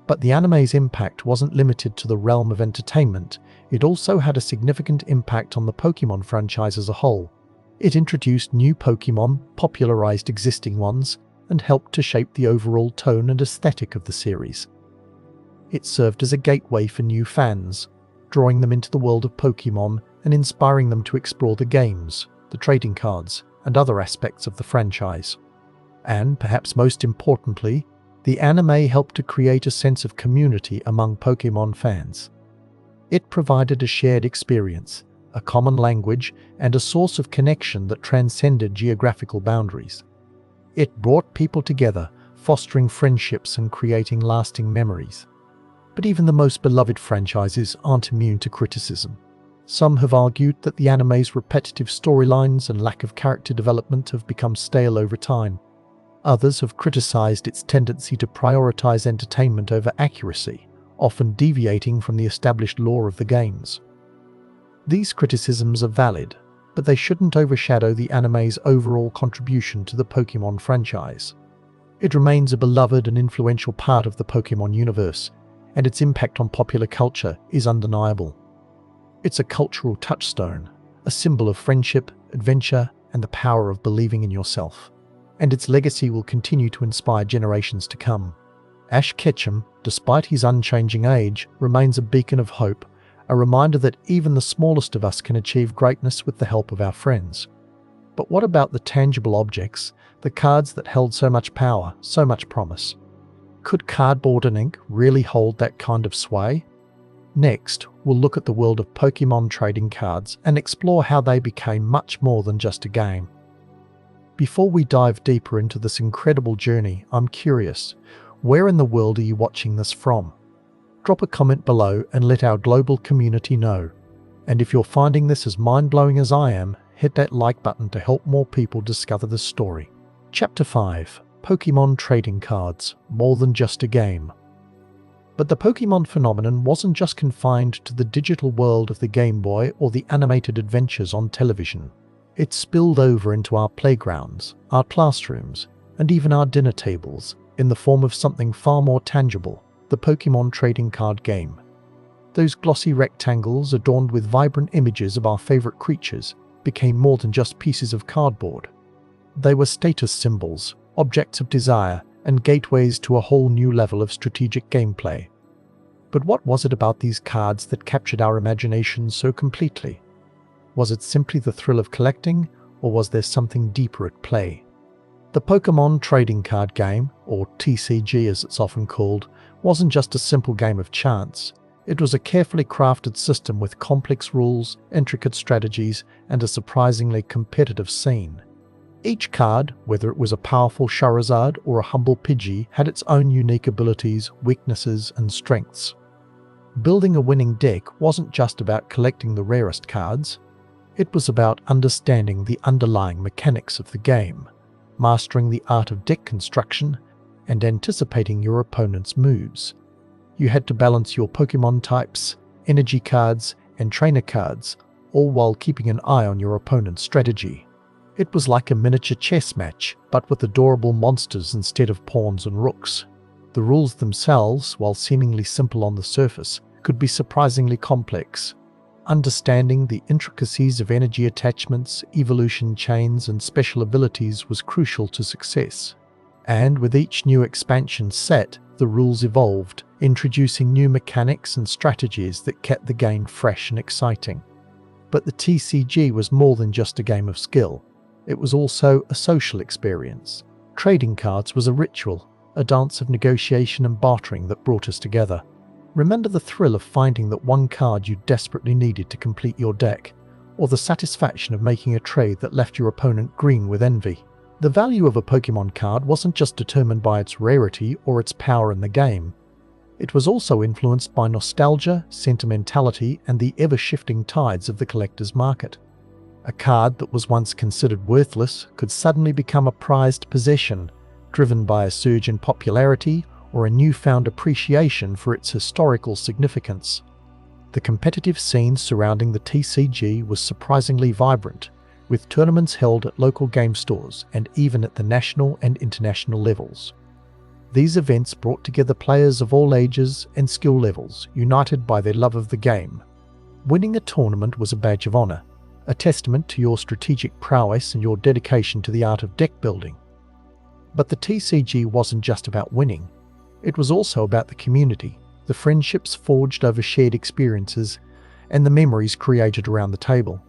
But the anime's impact wasn't limited to the realm of entertainment, it also had a significant impact on the Pokémon franchise as a whole. It introduced new Pokémon, popularized existing ones, and helped to shape the overall tone and aesthetic of the series. It served as a gateway for new fans, drawing them into the world of Pokémon and inspiring them to explore the games, the trading cards, and other aspects of the franchise. And, perhaps most importantly, the anime helped to create a sense of community among Pokémon fans. It provided a shared experience, a common language, and a source of connection that transcended geographical boundaries. It brought people together, fostering friendships and creating lasting memories. But even the most beloved franchises aren't immune to criticism. Some have argued that the anime's repetitive storylines and lack of character development have become stale over time. Others have criticized its tendency to prioritize entertainment over accuracy, often deviating from the established lore of the games. These criticisms are valid, but they shouldn't overshadow the anime's overall contribution to the Pokémon franchise. It remains a beloved and influential part of the Pokémon universe, and its impact on popular culture is undeniable. It's a cultural touchstone, a symbol of friendship, adventure, and the power of believing in yourself. And its legacy will continue to inspire generations to come. Ash Ketchum, despite his unchanging age, remains a beacon of hope, a reminder that even the smallest of us can achieve greatness with the help of our friends. But what about the tangible objects, The cards that held so much power, so much promise. Could cardboard and ink really hold that kind of sway? Next, we'll look at the world of Pokémon trading cards and explore how they became much more than just a game. Before we dive deeper into this incredible journey, I'm curious, where in the world are you watching this from? Drop a comment below and let our global community know. And if you're finding this as mind-blowing as I am, hit that like button to help more people discover this story. Chapter 5: Pokémon Trading Cards, More Than Just a Game. But the Pokémon phenomenon wasn't just confined to the digital world of the Game Boy or the animated adventures on television. It spilled over into our playgrounds, our classrooms, and even our dinner tables in the form of something far more tangible: the Pokémon trading card game. Those glossy rectangles adorned with vibrant images of our favorite creatures became more than just pieces of cardboard. They were status symbols, objects of desire, and gateways to a whole new level of strategic gameplay. But what was it about these cards that captured our imagination so completely? Was it simply the thrill of collecting, or was there something deeper at play? The Pokémon trading card game, or TCG as it's often called, wasn't just a simple game of chance. It was a carefully crafted system with complex rules, intricate strategies, and a surprisingly competitive scene. Each card, whether it was a powerful Charizard or a humble Pidgey, had its own unique abilities, weaknesses, and strengths. Building a winning deck wasn't just about collecting the rarest cards. It was about understanding the underlying mechanics of the game, mastering the art of deck construction, and anticipating your opponent's moves. You had to balance your Pokémon types, energy cards, and trainer cards, all while keeping an eye on your opponent's strategy. It was like a miniature chess match, but with adorable monsters instead of pawns and rooks. The rules themselves, while seemingly simple on the surface, could be surprisingly complex. Understanding the intricacies of energy attachments, evolution chains, and special abilities was crucial to success. And with each new expansion set, the rules evolved, introducing new mechanics and strategies that kept the game fresh and exciting. But the TCG was more than just a game of skill. It was also a social experience. Trading cards was a ritual, a dance of negotiation and bartering that brought us together. Remember the thrill of finding that one card you desperately needed to complete your deck, or the satisfaction of making a trade that left your opponent green with envy. The value of a Pokémon card wasn't just determined by its rarity or its power in the game. It was also influenced by nostalgia, sentimentality, and the ever-shifting tides of the collector's market. A card that was once considered worthless could suddenly become a prized possession, driven by a surge in popularity or a newfound appreciation for its historical significance. The competitive scene surrounding the TCG was surprisingly vibrant, with tournaments held at local game stores and even at the national and international levels. These events brought together players of all ages and skill levels, united by their love of the game. Winning a tournament was a badge of honor, a testament to your strategic prowess and your dedication to the art of deck building. But the TCG wasn't just about winning. It was also about the community, the friendships forged over shared experiences, and the memories created around the table.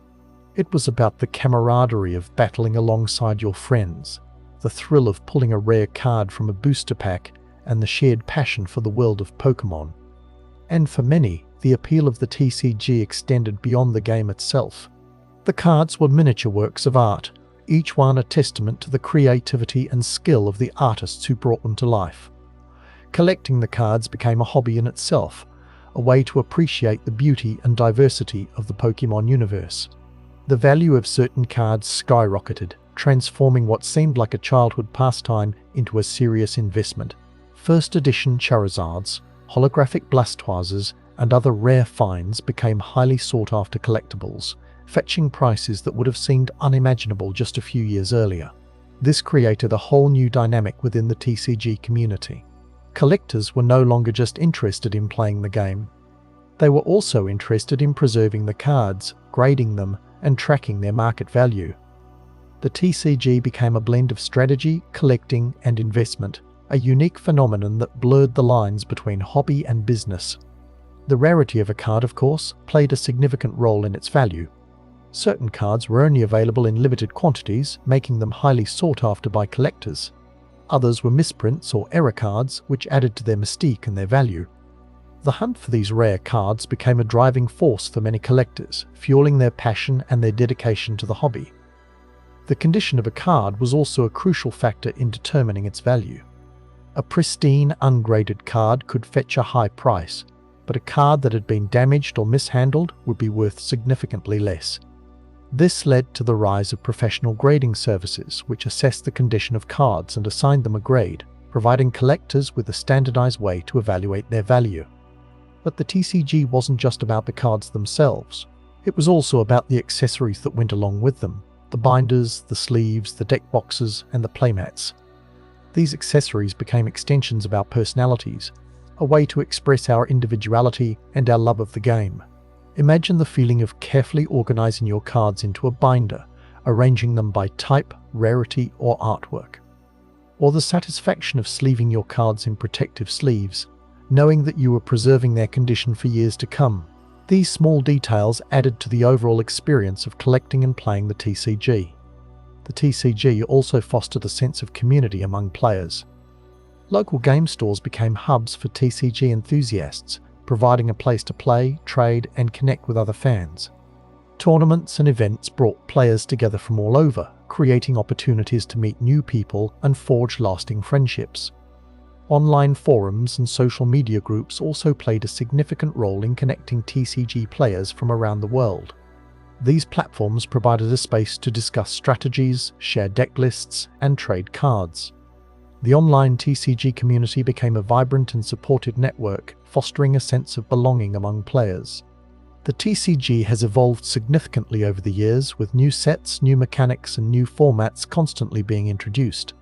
It was about the camaraderie of battling alongside your friends, the thrill of pulling a rare card from a booster pack, and the shared passion for the world of Pokémon. And for many, the appeal of the TCG extended beyond the game itself. The cards were miniature works of art, each one a testament to the creativity and skill of the artists who brought them to life. Collecting the cards became a hobby in itself, a way to appreciate the beauty and diversity of the Pokémon universe. The value of certain cards skyrocketed, transforming what seemed like a childhood pastime into a serious investment. First edition Charizards, holographic Blastoises, and other rare finds became highly sought-after collectibles, fetching prices that would have seemed unimaginable just a few years earlier. This created a whole new dynamic within the TCG community. Collectors were no longer just interested in playing the game. They were also interested in preserving the cards, grading them, and tracking their market value. The TCG became a blend of strategy, collecting, and investment, a unique phenomenon that blurred the lines between hobby and business. The rarity of a card, of course, played a significant role in its value. Certain cards were only available in limited quantities, making them highly sought after by collectors. Others were misprints or error cards, which added to their mystique and their value. The hunt for these rare cards became a driving force for many collectors, fueling their passion and their dedication to the hobby. The condition of a card was also a crucial factor in determining its value. A pristine, ungraded card could fetch a high price, but a card that had been damaged or mishandled would be worth significantly less. This led to the rise of professional grading services, which assessed the condition of cards and assigned them a grade, providing collectors with a standardized way to evaluate their value. But the TCG wasn't just about the cards themselves. It was also about the accessories that went along with them: the binders, the sleeves, the deck boxes, and the playmats. These accessories became extensions of our personalities, a way to express our individuality and our love of the game. Imagine the feeling of carefully organizing your cards into a binder, arranging them by type, rarity, or artwork. Or the satisfaction of sleeving your cards in protective sleeves, knowing that you were preserving their condition for years to come. These small details added to the overall experience of collecting and playing the TCG. The TCG also fostered a sense of community among players. Local game stores became hubs for TCG enthusiasts, providing a place to play, trade, and connect with other fans. Tournaments and events brought players together from all over, creating opportunities to meet new people and forge lasting friendships. Online forums and social media groups also played a significant role in connecting TCG players from around the world. These platforms provided a space to discuss strategies, share deck lists, and trade cards. The online TCG community became a vibrant and supported network, fostering a sense of belonging among players. The TCG has evolved significantly over the years, with new sets, new mechanics, and new formats constantly being introduced.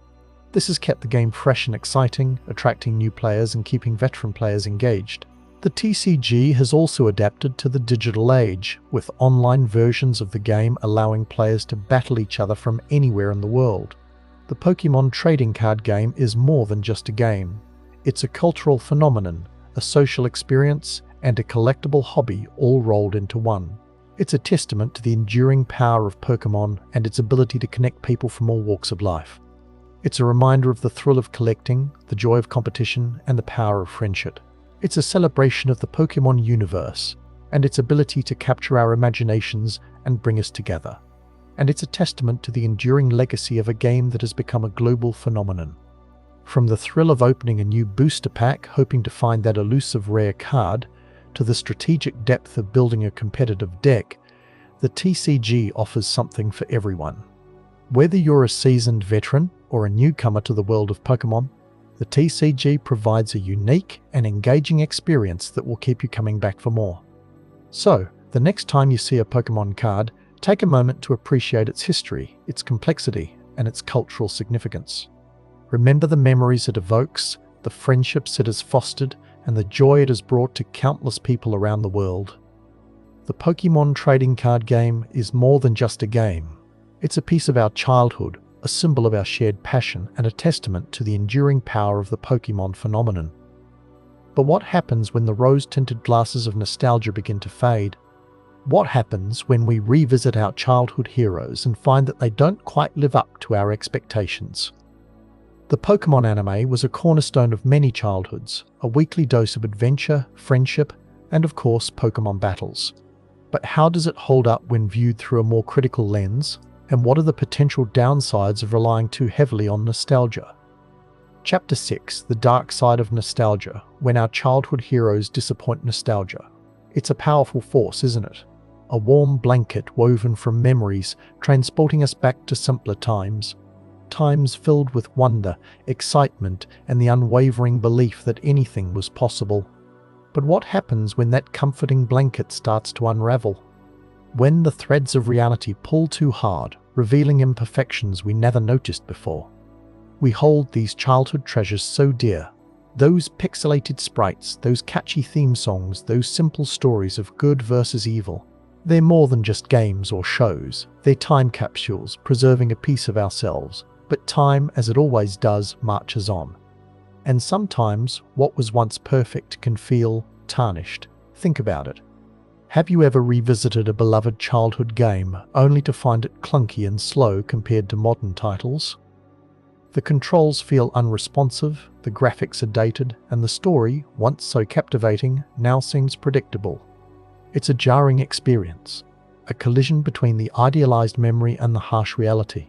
This has kept the game fresh and exciting, attracting new players and keeping veteran players engaged. The TCG has also adapted to the digital age, with online versions of the game allowing players to battle each other from anywhere in the world. The Pokémon trading card game is more than just a game. It's a cultural phenomenon, a social experience, and a collectible hobby all rolled into one. It's a testament to the enduring power of Pokémon and its ability to connect people from all walks of life. It's a reminder of the thrill of collecting, the joy of competition, and the power of friendship. It's a celebration of the Pokémon universe and its ability to capture our imaginations and bring us together. And it's a testament to the enduring legacy of a game that has become a global phenomenon. From the thrill of opening a new booster pack hoping to find that elusive rare card, to the strategic depth of building a competitive deck, the TCG offers something for everyone. Whether you're a seasoned veteran or a newcomer to the world of Pokémon, the TCG provides a unique and engaging experience that will keep you coming back for more. So, the next time you see a Pokémon card, take a moment to appreciate its history, its complexity, and its cultural significance. Remember the memories it evokes, the friendships it has fostered, and the joy it has brought to countless people around the world. The Pokémon trading card game is more than just a game. It's a piece of our childhood, a symbol of our shared passion, and a testament to the enduring power of the Pokémon phenomenon. But what happens when the rose-tinted glasses of nostalgia begin to fade? What happens when we revisit our childhood heroes and find that they don't quite live up to our expectations? The Pokémon anime was a cornerstone of many childhoods, a weekly dose of adventure, friendship, and of course Pokémon battles. But how does it hold up when viewed through a more critical lens? And what are the potential downsides of relying too heavily on nostalgia? Chapter 6: The Dark Side of Nostalgia, when our childhood heroes disappoint nostalgia. It's a powerful force, isn't it? A warm blanket woven from memories, transporting us back to simpler times. Times filled with wonder, excitement, and the unwavering belief that anything was possible. But what happens when that comforting blanket starts to unravel? When the threads of reality pull too hard, revealing imperfections we never noticed before. We hold these childhood treasures so dear. Those pixelated sprites, those catchy theme songs, those simple stories of good versus evil. They're more than just games or shows. They're time capsules, preserving a piece of ourselves. But time, as it always does, marches on. And sometimes, what was once perfect can feel tarnished. Think about it. Have you ever revisited a beloved childhood game only to find it clunky and slow compared to modern titles? The controls feel unresponsive, the graphics are dated, and the story, once so captivating, now seems predictable. It's a jarring experience, a collision between the idealized memory and the harsh reality.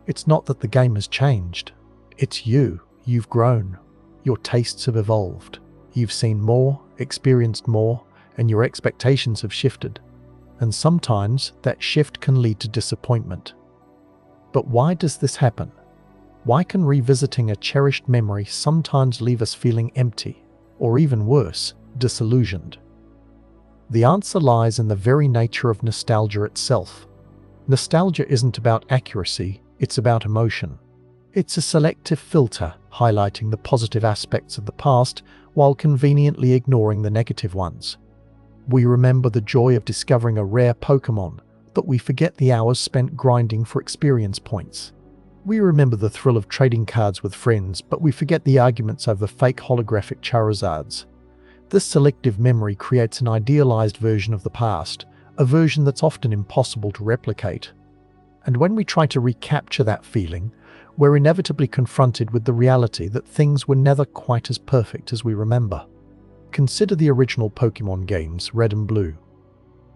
It's not that the game has changed. It's you. You've grown. Your tastes have evolved. You've seen more, experienced more, and your expectations have shifted. And sometimes that shift can lead to disappointment. But why does this happen? Why can revisiting a cherished memory sometimes leave us feeling empty, or even worse, disillusioned? The answer lies in the very nature of nostalgia itself. Nostalgia isn't about accuracy, it's about emotion. It's a selective filter, highlighting the positive aspects of the past while conveniently ignoring the negative ones. We remember the joy of discovering a rare Pokémon, but we forget the hours spent grinding for experience points. We remember the thrill of trading cards with friends, but we forget the arguments over fake holographic Charizards. This selective memory creates an idealized version of the past, a version that's often impossible to replicate. And when we try to recapture that feeling, we're inevitably confronted with the reality that things were never quite as perfect as we remember. Consider the original Pokémon games, Red and Blue.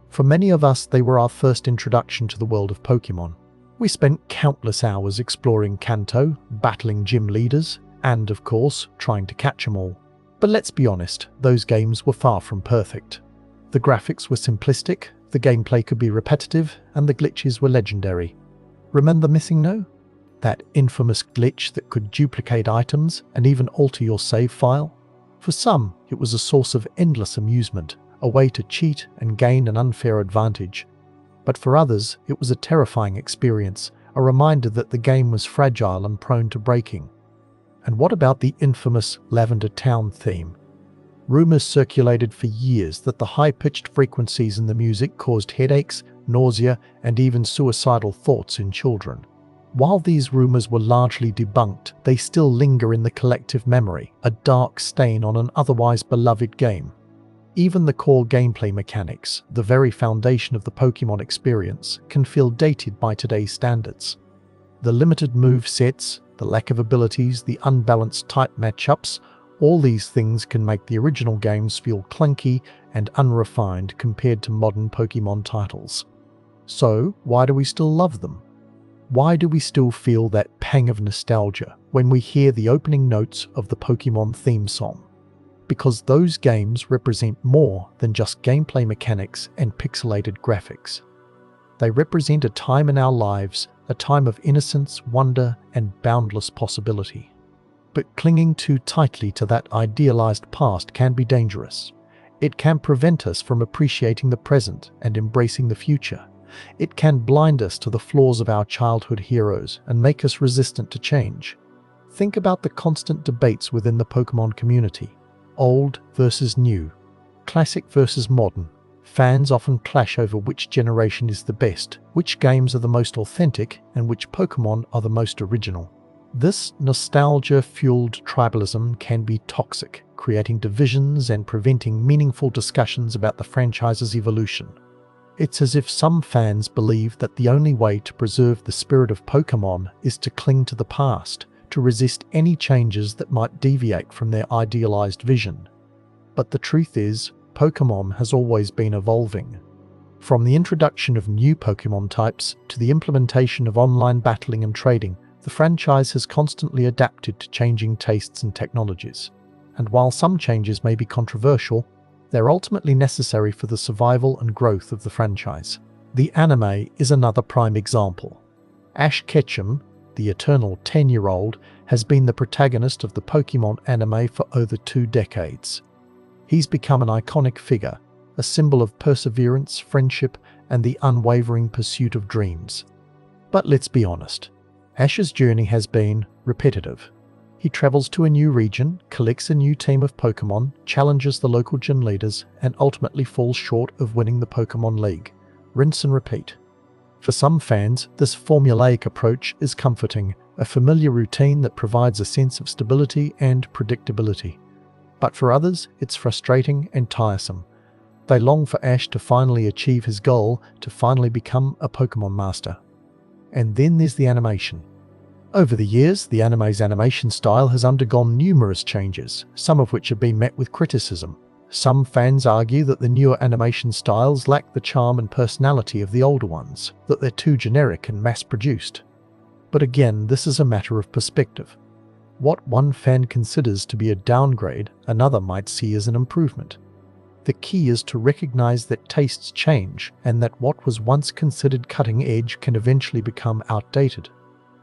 For many of us, they were our first introduction to the world of Pokémon. We spent countless hours exploring Kanto, battling gym leaders, and, of course, trying to catch them all. But let's be honest, those games were far from perfect. The graphics were simplistic, the gameplay could be repetitive, and the glitches were legendary. Remember Missing No? That infamous glitch that could duplicate items and even alter your save file? For some, it was a source of endless amusement, a way to cheat and gain an unfair advantage. But for others, it was a terrifying experience, a reminder that the game was fragile and prone to breaking. And what about the infamous Lavender Town theme? Rumors circulated for years that the high-pitched frequencies in the music caused headaches, nausea, and even suicidal thoughts in children. While these rumors were largely debunked, they still linger in the collective memory, a dark stain on an otherwise beloved game. Even the core gameplay mechanics, the very foundation of the Pokémon experience, can feel dated by today's standards. The limited move sets, the lack of abilities, the unbalanced type matchups, all these things can make the original games feel clunky and unrefined compared to modern Pokémon titles. So, why do we still love them? Why do we still feel that pang of nostalgia when we hear the opening notes of the Pokémon theme song? Because those games represent more than just gameplay mechanics and pixelated graphics. They represent a time in our lives, a time of innocence, wonder, and boundless possibility. But clinging too tightly to that idealized past can be dangerous. It can prevent us from appreciating the present and embracing the future. It can blind us to the flaws of our childhood heroes and make us resistant to change. Think about the constant debates within the Pokémon community. Old versus new, classic versus modern. Fans often clash over which generation is the best, which games are the most authentic, and which Pokémon are the most original. This nostalgia-fueled tribalism can be toxic, creating divisions and preventing meaningful discussions about the franchise's evolution. It's as if some fans believe that the only way to preserve the spirit of Pokémon is to cling to the past, to resist any changes that might deviate from their idealized vision. But the truth is, Pokémon has always been evolving. From the introduction of new Pokémon types to the implementation of online battling and trading, the franchise has constantly adapted to changing tastes and technologies. And while some changes may be controversial, they're ultimately necessary for the survival and growth of the franchise. The anime is another prime example. Ash Ketchum, the eternal 10-year-old, has been the protagonist of the Pokémon anime for over 2 decades. He's become an iconic figure, a symbol of perseverance, friendship, and the unwavering pursuit of dreams. But let's be honest, Ash's journey has been repetitive. He travels to a new region, collects a new team of Pokémon, challenges the local gym leaders, and ultimately falls short of winning the Pokémon League. Rinse and repeat. For some fans, this formulaic approach is comforting, a familiar routine that provides a sense of stability and predictability. But for others, it's frustrating and tiresome. They long for Ash to finally achieve his goal, to finally become a Pokémon master. And then there's the animation. Over the years, the anime's animation style has undergone numerous changes, some of which have been met with criticism. Some fans argue that the newer animation styles lack the charm and personality of the older ones, that they're too generic and mass-produced. But again, this is a matter of perspective. What one fan considers to be a downgrade, another might see as an improvement. The key is to recognize that tastes change and that what was once considered cutting edge can eventually become outdated.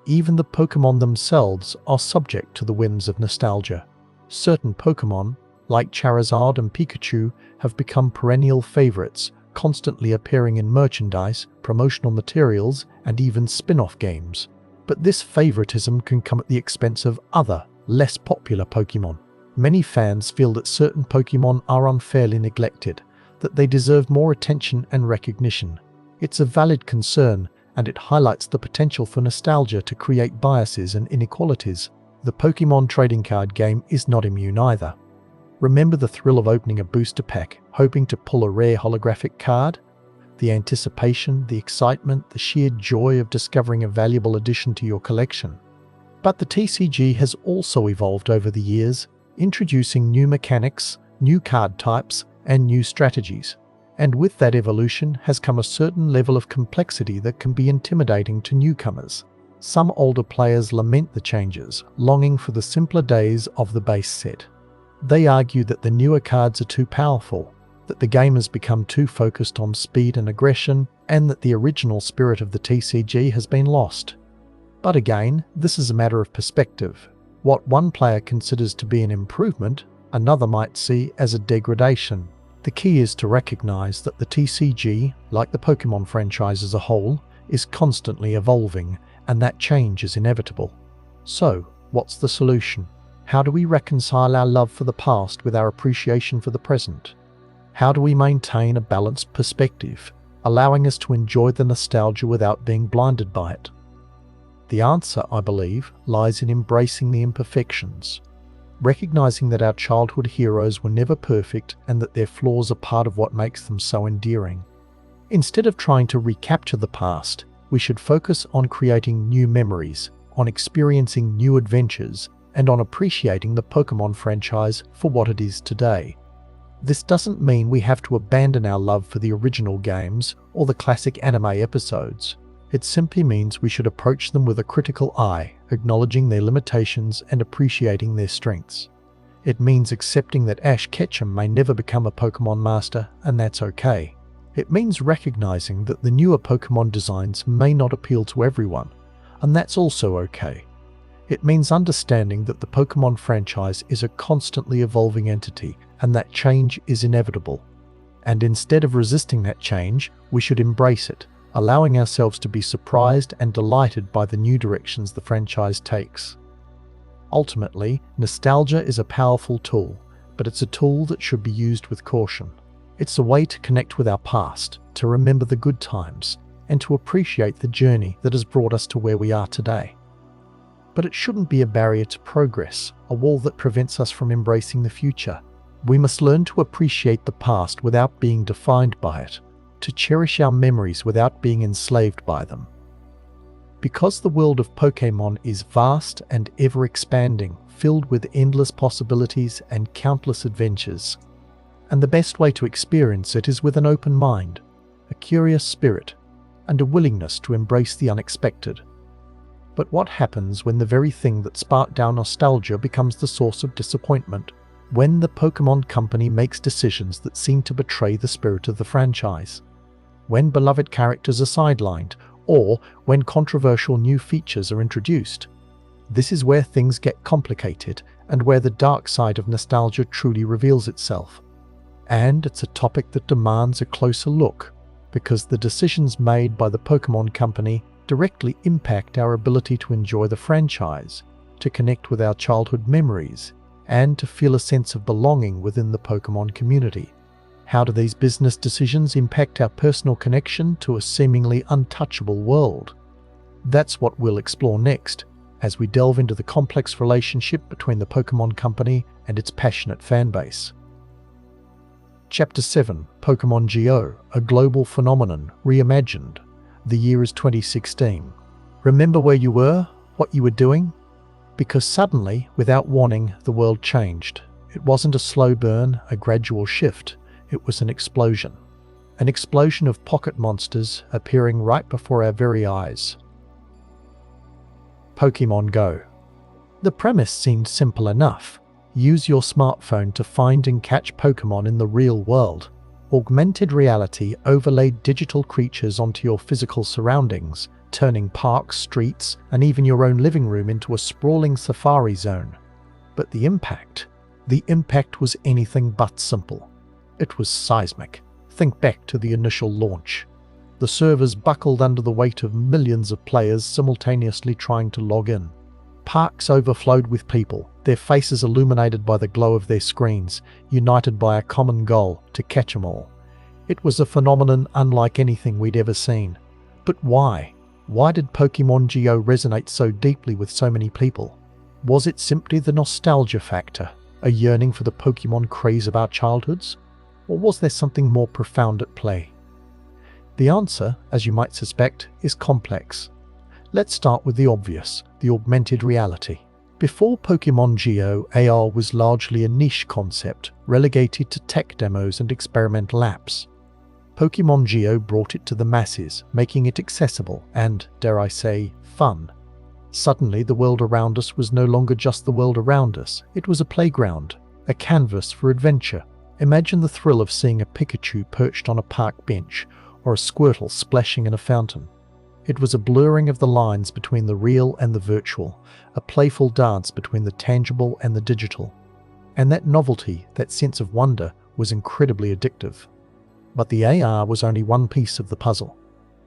Even the Pokémon themselves are subject to the whims of nostalgia. Certain Pokémon, like Charizard and Pikachu, have become perennial favorites, constantly appearing in merchandise, promotional materials, and even spin-off games. But this favoritism can come at the expense of other, less popular Pokémon. Many fans feel that certain Pokémon are unfairly neglected, that they deserve more attention and recognition. It's a valid concern, and it highlights the potential for nostalgia to create biases and inequalities. The Pokémon trading card game is not immune either. Remember the thrill of opening a booster pack, hoping to pull a rare holographic card? The anticipation, the excitement, the sheer joy of discovering a valuable addition to your collection. But the TCG has also evolved over the years, introducing new mechanics, new card types, and new strategies. And with that evolution has come a certain level of complexity that can be intimidating to newcomers. Some older players lament the changes, longing for the simpler days of the base set. They argue that the newer cards are too powerful, that the game has become too focused on speed and aggression, and that the original spirit of the TCG has been lost. But again, this is a matter of perspective. What one player considers to be an improvement, another might see as a degradation. The key is to recognize that the TCG, like the Pokémon franchise as a whole, is constantly evolving, and that change is inevitable. So, what's the solution? How do we reconcile our love for the past with our appreciation for the present? How do we maintain a balanced perspective, allowing us to enjoy the nostalgia without being blinded by it? The answer, I believe, lies in embracing the imperfections, recognizing that our childhood heroes were never perfect and that their flaws are part of what makes them so endearing. Instead of trying to recapture the past, we should focus on creating new memories, on experiencing new adventures, and on appreciating the Pokémon franchise for what it is today. This doesn't mean we have to abandon our love for the original games or the classic anime episodes. It simply means we should approach them with a critical eye, acknowledging their limitations and appreciating their strengths. It means accepting that Ash Ketchum may never become a Pokémon master, and that's okay. It means recognizing that the newer Pokémon designs may not appeal to everyone, and that's also okay. It means understanding that the Pokémon franchise is a constantly evolving entity and that change is inevitable. And instead of resisting that change, we should embrace it, allowing ourselves to be surprised and delighted by the new directions the franchise takes. Ultimately, nostalgia is a powerful tool, but it's a tool that should be used with caution. It's a way to connect with our past, to remember the good times, and to appreciate the journey that has brought us to where we are today. But it shouldn't be a barrier to progress, a wall that prevents us from embracing the future. We must learn to appreciate the past without being defined by it, to cherish our memories without being enslaved by them. Because the world of Pokémon is vast and ever-expanding, filled with endless possibilities and countless adventures, and the best way to experience it is with an open mind, a curious spirit, and a willingness to embrace the unexpected. But what happens when the very thing that sparked our nostalgia becomes the source of disappointment? When the Pokémon company makes decisions that seem to betray the spirit of the franchise? When beloved characters are sidelined, or when controversial new features are introduced? This is where things get complicated and where the dark side of nostalgia truly reveals itself. And it's a topic that demands a closer look, because the decisions made by the Pokémon company directly impact our ability to enjoy the franchise, to connect with our childhood memories, and to feel a sense of belonging within the Pokémon community. How do these business decisions impact our personal connection to a seemingly untouchable world? That's what we'll explore next, as we delve into the complex relationship between the Pokémon company and its passionate fanbase. Chapter 7, Pokémon Go, a global phenomenon, reimagined. The year is 2016. Remember where you were? What you were doing? Because suddenly, without warning, the world changed. It wasn't a slow burn, a gradual shift. It was an explosion. An explosion of pocket monsters appearing right before our very eyes. Pokémon Go. The premise seemed simple enough. Use your smartphone to find and catch Pokémon in the real world. Augmented reality overlaid digital creatures onto your physical surroundings, turning parks, streets, and even your own living room into a sprawling safari zone. But the impact was anything but simple. It was seismic. Think back to the initial launch. The servers buckled under the weight of millions of players simultaneously trying to log in. Parks overflowed with people, their faces illuminated by the glow of their screens, united by a common goal to catch 'em all. It was a phenomenon unlike anything we'd ever seen. But why? Why did Pokémon Go resonate so deeply with so many people? Was it simply the nostalgia factor, a yearning for the Pokémon craze of our childhoods? Or was there something more profound at play? The answer, as you might suspect, is complex. Let's start with the obvious, the augmented reality. Before Pokémon Go, AR was largely a niche concept, relegated to tech demos and experimental apps. Pokémon Go brought it to the masses, making it accessible and, dare I say, fun. Suddenly, the world around us was no longer just the world around us. It was a playground, a canvas for adventure. Imagine the thrill of seeing a Pikachu perched on a park bench, or a Squirtle splashing in a fountain. It was a blurring of the lines between the real and the virtual, a playful dance between the tangible and the digital. And that novelty, that sense of wonder, was incredibly addictive. But the AR was only one piece of the puzzle.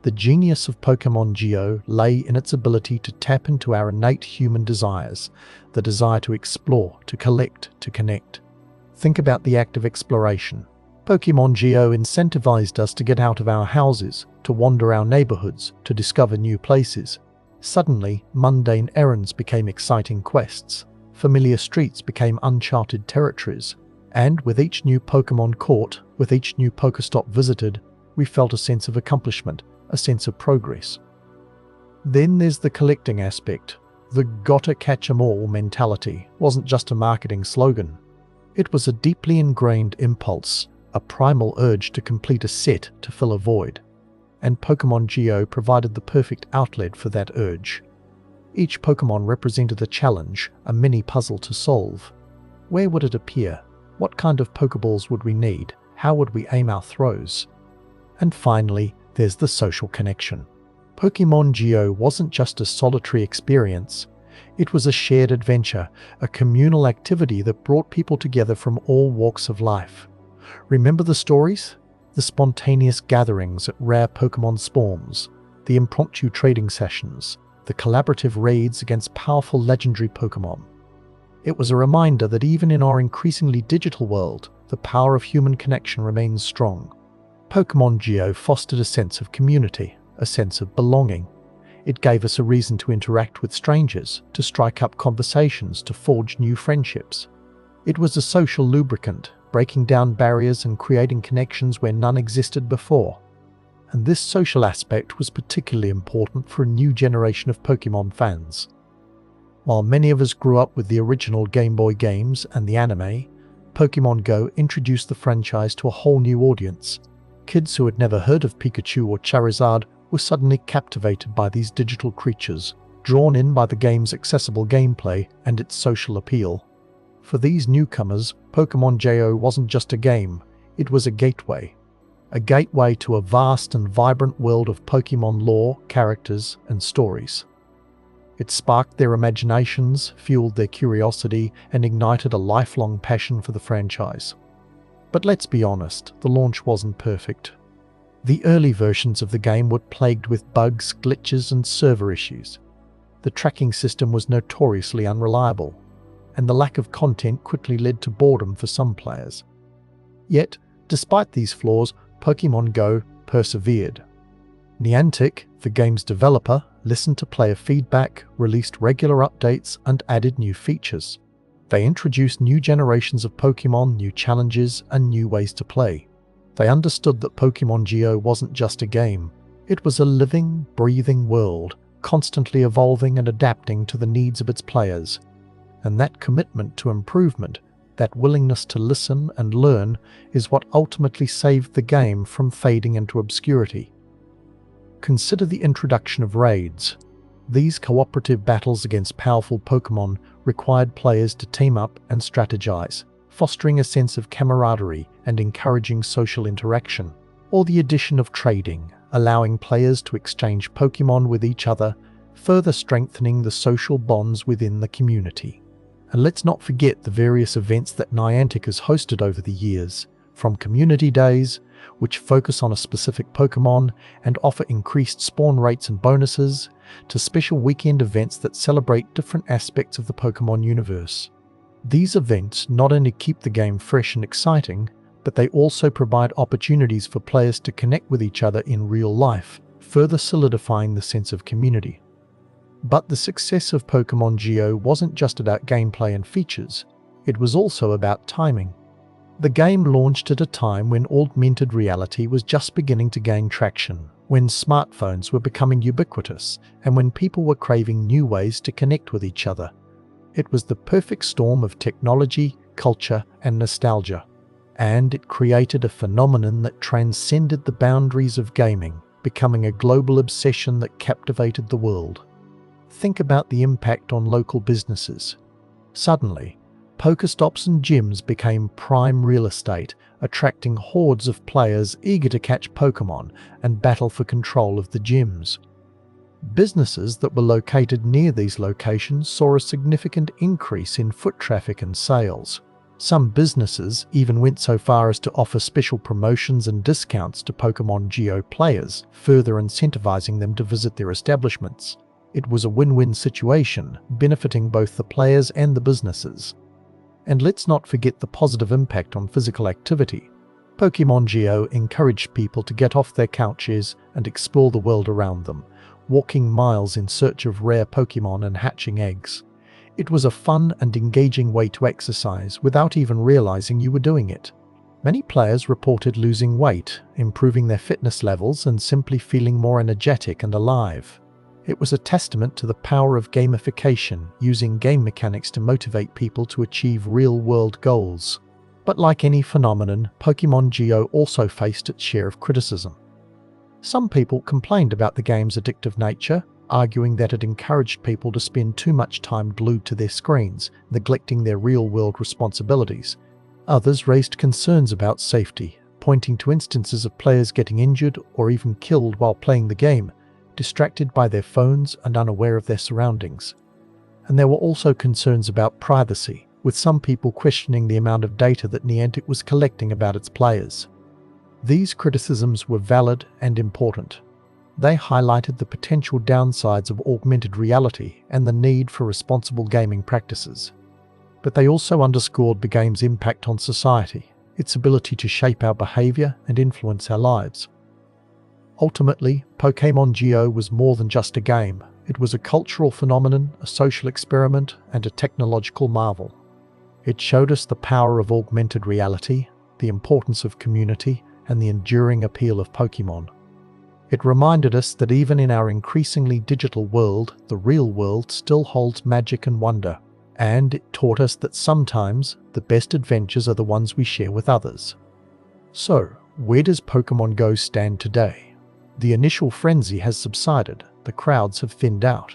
The genius of Pokémon Go lay in its ability to tap into our innate human desires, the desire to explore, to collect, to connect. Think about the act of exploration. Pokémon Go incentivized us to get out of our houses, to wander our neighborhoods, to discover new places. Suddenly, mundane errands became exciting quests. Familiar streets became uncharted territories. And with each new Pokémon caught, with each new Pokéstop visited, we felt a sense of accomplishment, a sense of progress. Then there's the collecting aspect. The gotta catch 'em all mentality wasn't just a marketing slogan. It was a deeply ingrained impulse, a primal urge to complete a set to fill a void. And Pokémon Go provided the perfect outlet for that urge. Each Pokémon represented a challenge, a mini puzzle to solve. Where would it appear? What kind of Pokeballs would we need? How would we aim our throws? And finally, there's the social connection. Pokémon Go wasn't just a solitary experience. It was a shared adventure, a communal activity that brought people together from all walks of life. Remember the stories? The spontaneous gatherings at rare Pokémon spawns, the impromptu trading sessions, the collaborative raids against powerful legendary Pokémon. It was a reminder that even in our increasingly digital world, the power of human connection remains strong. Pokémon Go fostered a sense of community, a sense of belonging. It gave us a reason to interact with strangers, to strike up conversations, to forge new friendships. It was a social lubricant, breaking down barriers and creating connections where none existed before. And this social aspect was particularly important for a new generation of Pokémon fans. While many of us grew up with the original Game Boy games and the anime, Pokémon Go introduced the franchise to a whole new audience. Kids who had never heard of Pikachu or Charizard were suddenly captivated by these digital creatures, drawn in by the game's accessible gameplay and its social appeal. For these newcomers, Pokémon Go wasn't just a game, it was a gateway to a vast and vibrant world of Pokémon lore, characters, and stories. It sparked their imaginations, fueled their curiosity, and ignited a lifelong passion for the franchise. But let's be honest, the launch wasn't perfect. The early versions of the game were plagued with bugs, glitches, and server issues. The tracking system was notoriously unreliable, and the lack of content quickly led to boredom for some players. Yet, despite these flaws, Pokémon Go persevered. Niantic, the game's developer, listened to player feedback, released regular updates, and added new features. They introduced new generations of Pokémon, new challenges, and new ways to play. They understood that Pokémon Go wasn't just a game. It was a living, breathing world, constantly evolving and adapting to the needs of its players. And that commitment to improvement, that willingness to listen and learn, is what ultimately saved the game from fading into obscurity. Consider the introduction of raids. These cooperative battles against powerful Pokémon required players to team up and strategize, fostering a sense of camaraderie and encouraging social interaction. Or the addition of trading, allowing players to exchange Pokémon with each other, further strengthening the social bonds within the community. And let's not forget the various events that Niantic has hosted over the years, from community days, which focus on a specific Pokémon and offer increased spawn rates and bonuses, to special weekend events that celebrate different aspects of the Pokémon universe. These events not only keep the game fresh and exciting, but they also provide opportunities for players to connect with each other in real life, further solidifying the sense of community. But the success of Pokémon Go wasn't just about gameplay and features, it was also about timing. The game launched at a time when augmented reality was just beginning to gain traction, when smartphones were becoming ubiquitous, and when people were craving new ways to connect with each other. It was the perfect storm of technology, culture, and nostalgia. And it created a phenomenon that transcended the boundaries of gaming, becoming a global obsession that captivated the world. Think about the impact on local businesses. Suddenly, Pokestops and gyms became prime real estate, attracting hordes of players eager to catch Pokémon and battle for control of the gyms. Businesses that were located near these locations saw a significant increase in foot traffic and sales. Some businesses even went so far as to offer special promotions and discounts to Pokémon Go players, further incentivizing them to visit their establishments. It was a win-win situation, benefiting both the players and the businesses. And let's not forget the positive impact on physical activity. Pokémon Go encouraged people to get off their couches and explore the world around them, walking miles in search of rare Pokémon and hatching eggs. It was a fun and engaging way to exercise without even realizing you were doing it. Many players reported losing weight, improving their fitness levels, and simply feeling more energetic and alive. It was a testament to the power of gamification, using game mechanics to motivate people to achieve real-world goals. But like any phenomenon, Pokémon Go also faced its share of criticism. Some people complained about the game's addictive nature, arguing that it encouraged people to spend too much time glued to their screens, neglecting their real-world responsibilities. Others raised concerns about safety, pointing to instances of players getting injured or even killed while playing the game, distracted by their phones and unaware of their surroundings. And there were also concerns about privacy, with some people questioning the amount of data that Niantic was collecting about its players. These criticisms were valid and important. They highlighted the potential downsides of augmented reality and the need for responsible gaming practices. But they also underscored the game's impact on society, its ability to shape our behavior and influence our lives. Ultimately, Pokémon Go was more than just a game. It was a cultural phenomenon, a social experiment, and a technological marvel. It showed us the power of augmented reality, the importance of community, and the enduring appeal of Pokémon. It reminded us that even in our increasingly digital world, the real world still holds magic and wonder. And it taught us that sometimes the best adventures are the ones we share with others. So, where does Pokémon Go stand today? The initial frenzy has subsided, the crowds have thinned out.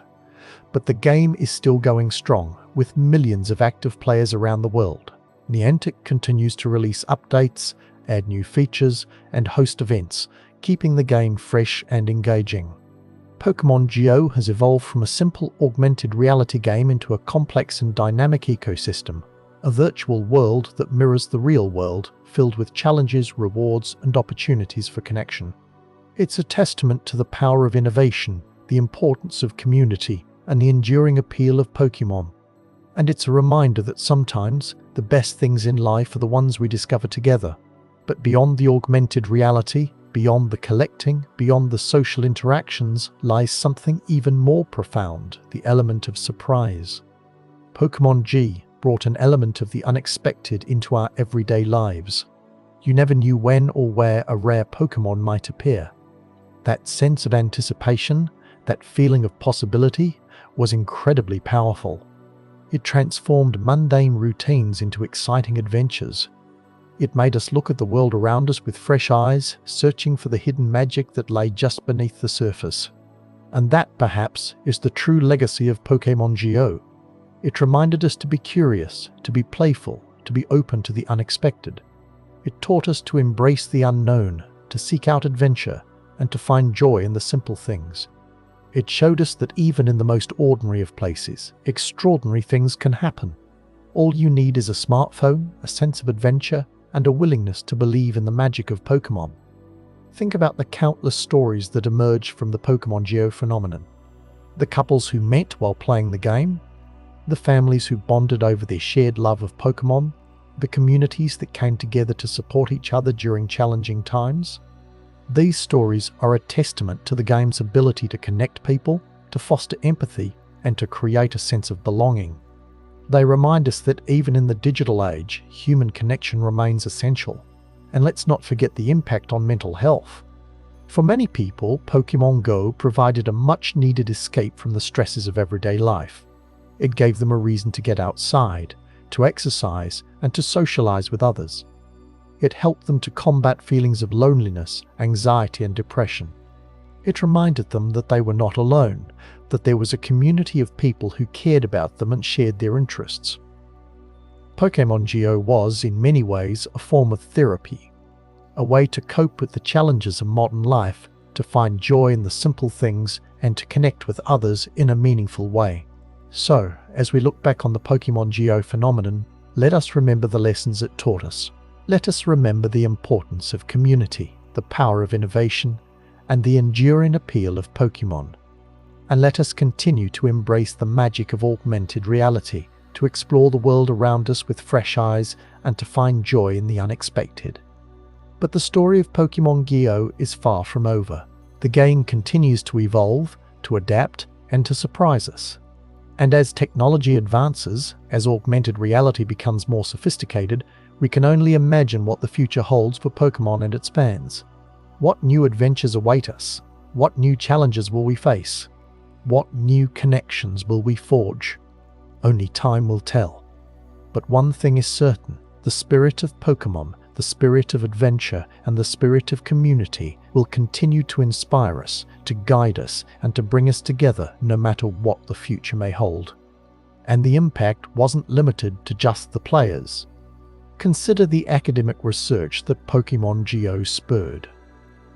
But the game is still going strong, with millions of active players around the world. Niantic continues to release updates, add new features, and host events, keeping the game fresh and engaging. Pokémon Go has evolved from a simple augmented reality game into a complex and dynamic ecosystem, a virtual world that mirrors the real world, filled with challenges, rewards, and opportunities for connection. It's a testament to the power of innovation, the importance of community, and the enduring appeal of Pokémon. And it's a reminder that sometimes the best things in life are the ones we discover together. But beyond the augmented reality, beyond the collecting, beyond the social interactions, lies something even more profound, the element of surprise. Pokémon Go, brought an element of the unexpected into our everyday lives. You never knew when or where a rare Pokémon might appear. That sense of anticipation, that feeling of possibility, was incredibly powerful. It transformed mundane routines into exciting adventures. It made us look at the world around us with fresh eyes, searching for the hidden magic that lay just beneath the surface. And that, perhaps, is the true legacy of Pokémon Go. It reminded us to be curious, to be playful, to be open to the unexpected. It taught us to embrace the unknown, to seek out adventure, and to find joy in the simple things. It showed us that even in the most ordinary of places, extraordinary things can happen. All you need is a smartphone, a sense of adventure, and a willingness to believe in the magic of Pokémon. Think about the countless stories that emerged from the Pokémon Go phenomenon. The couples who met while playing the game, the families who bonded over their shared love of Pokémon, the communities that came together to support each other during challenging times. These stories are a testament to the game's ability to connect people, to foster empathy, and to create a sense of belonging. They remind us that even in the digital age, human connection remains essential. And let's not forget the impact on mental health. For many people, Pokémon Go provided a much-needed escape from the stresses of everyday life. It gave them a reason to get outside, to exercise, and to socialize with others. It helped them to combat feelings of loneliness, anxiety, and depression. It reminded them that they were not alone, that there was a community of people who cared about them and shared their interests. Pokémon Go was, in many ways, a form of therapy, a way to cope with the challenges of modern life, to find joy in the simple things, and to connect with others in a meaningful way. So, as we look back on the Pokémon Go phenomenon, let us remember the lessons it taught us. Let us remember the importance of community, the power of innovation, and the enduring appeal of Pokémon. And let us continue to embrace the magic of augmented reality, to explore the world around us with fresh eyes, and to find joy in the unexpected. But the story of Pokémon Go is far from over. The game continues to evolve, to adapt, and to surprise us. And as technology advances, as augmented reality becomes more sophisticated, we can only imagine what the future holds for Pokémon and its fans. What new adventures await us? What new challenges will we face? What new connections will we forge? Only time will tell. But one thing is certain, the spirit of Pokémon, the spirit of adventure, and the spirit of community will continue to inspire us, to guide us, and to bring us together no matter what the future may hold. And the impact wasn't limited to just the players. Consider the academic research that Pokémon Go spurred.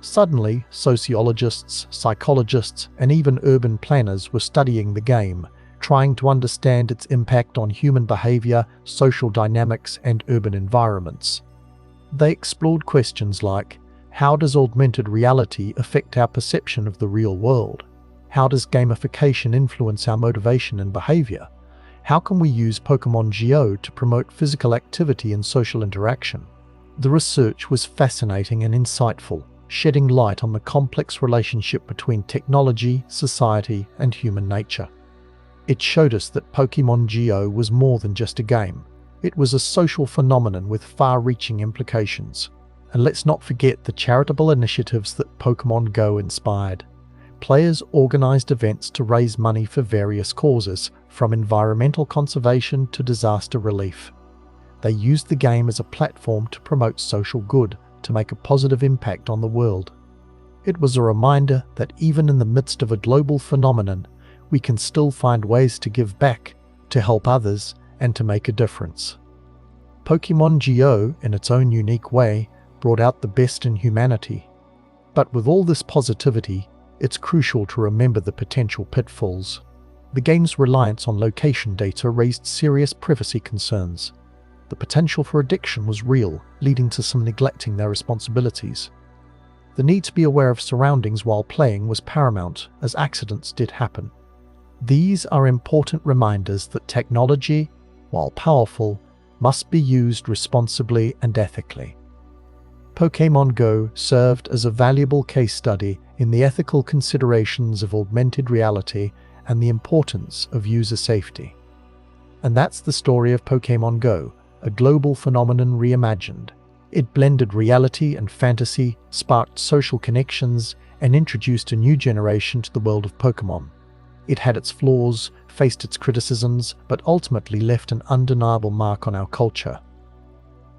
Suddenly, sociologists, psychologists, and even urban planners were studying the game, trying to understand its impact on human behavior, social dynamics, and urban environments. They explored questions like, how does augmented reality affect our perception of the real world? How does gamification influence our motivation and behavior? How can we use Pokémon Go to promote physical activity and social interaction? The research was fascinating and insightful, shedding light on the complex relationship between technology, society, and human nature. It showed us that Pokémon Go was more than just a game. It was a social phenomenon with far-reaching implications. And let's not forget the charitable initiatives that Pokémon Go inspired. Players organized events to raise money for various causes, from environmental conservation to disaster relief. They used the game as a platform to promote social good, to make a positive impact on the world. It was a reminder that even in the midst of a global phenomenon, we can still find ways to give back, to help others, and to make a difference. Pokémon Go, in its own unique way, brought out the best in humanity. But with all this positivity, it's crucial to remember the potential pitfalls. The game's reliance on location data raised serious privacy concerns. The potential for addiction was real, leading to some neglecting their responsibilities. The need to be aware of surroundings while playing was paramount, as accidents did happen. These are important reminders that technology, while powerful, must be used responsibly and ethically. Pokémon Go served as a valuable case study in the ethical considerations of augmented reality and the importance of user safety. And that's the story of Pokémon Go, a global phenomenon reimagined. It blended reality and fantasy, sparked social connections, and introduced a new generation to the world of Pokémon. It had its flaws, faced its criticisms, but ultimately left an undeniable mark on our culture.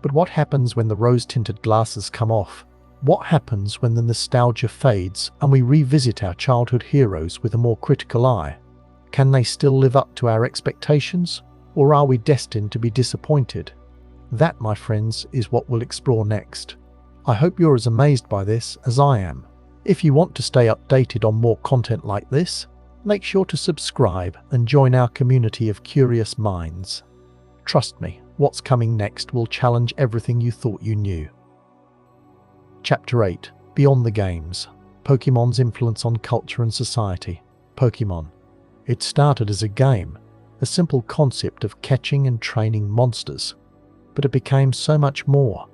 But what happens when the rose-tinted glasses come off? What happens when the nostalgia fades and we revisit our childhood heroes with a more critical eye? Can they still live up to our expectations, or are we destined to be disappointed? That, my friends, is what we'll explore next. I hope you're as amazed by this as I am. If you want to stay updated on more content like this, make sure to subscribe and join our community of curious minds. Trust me, what's coming next will challenge everything you thought you knew. Chapter 8. Beyond the Games. Pokémon's Influence on Culture and Society. Pokémon. It started as a game, a simple concept of catching and training monsters. But it became so much more.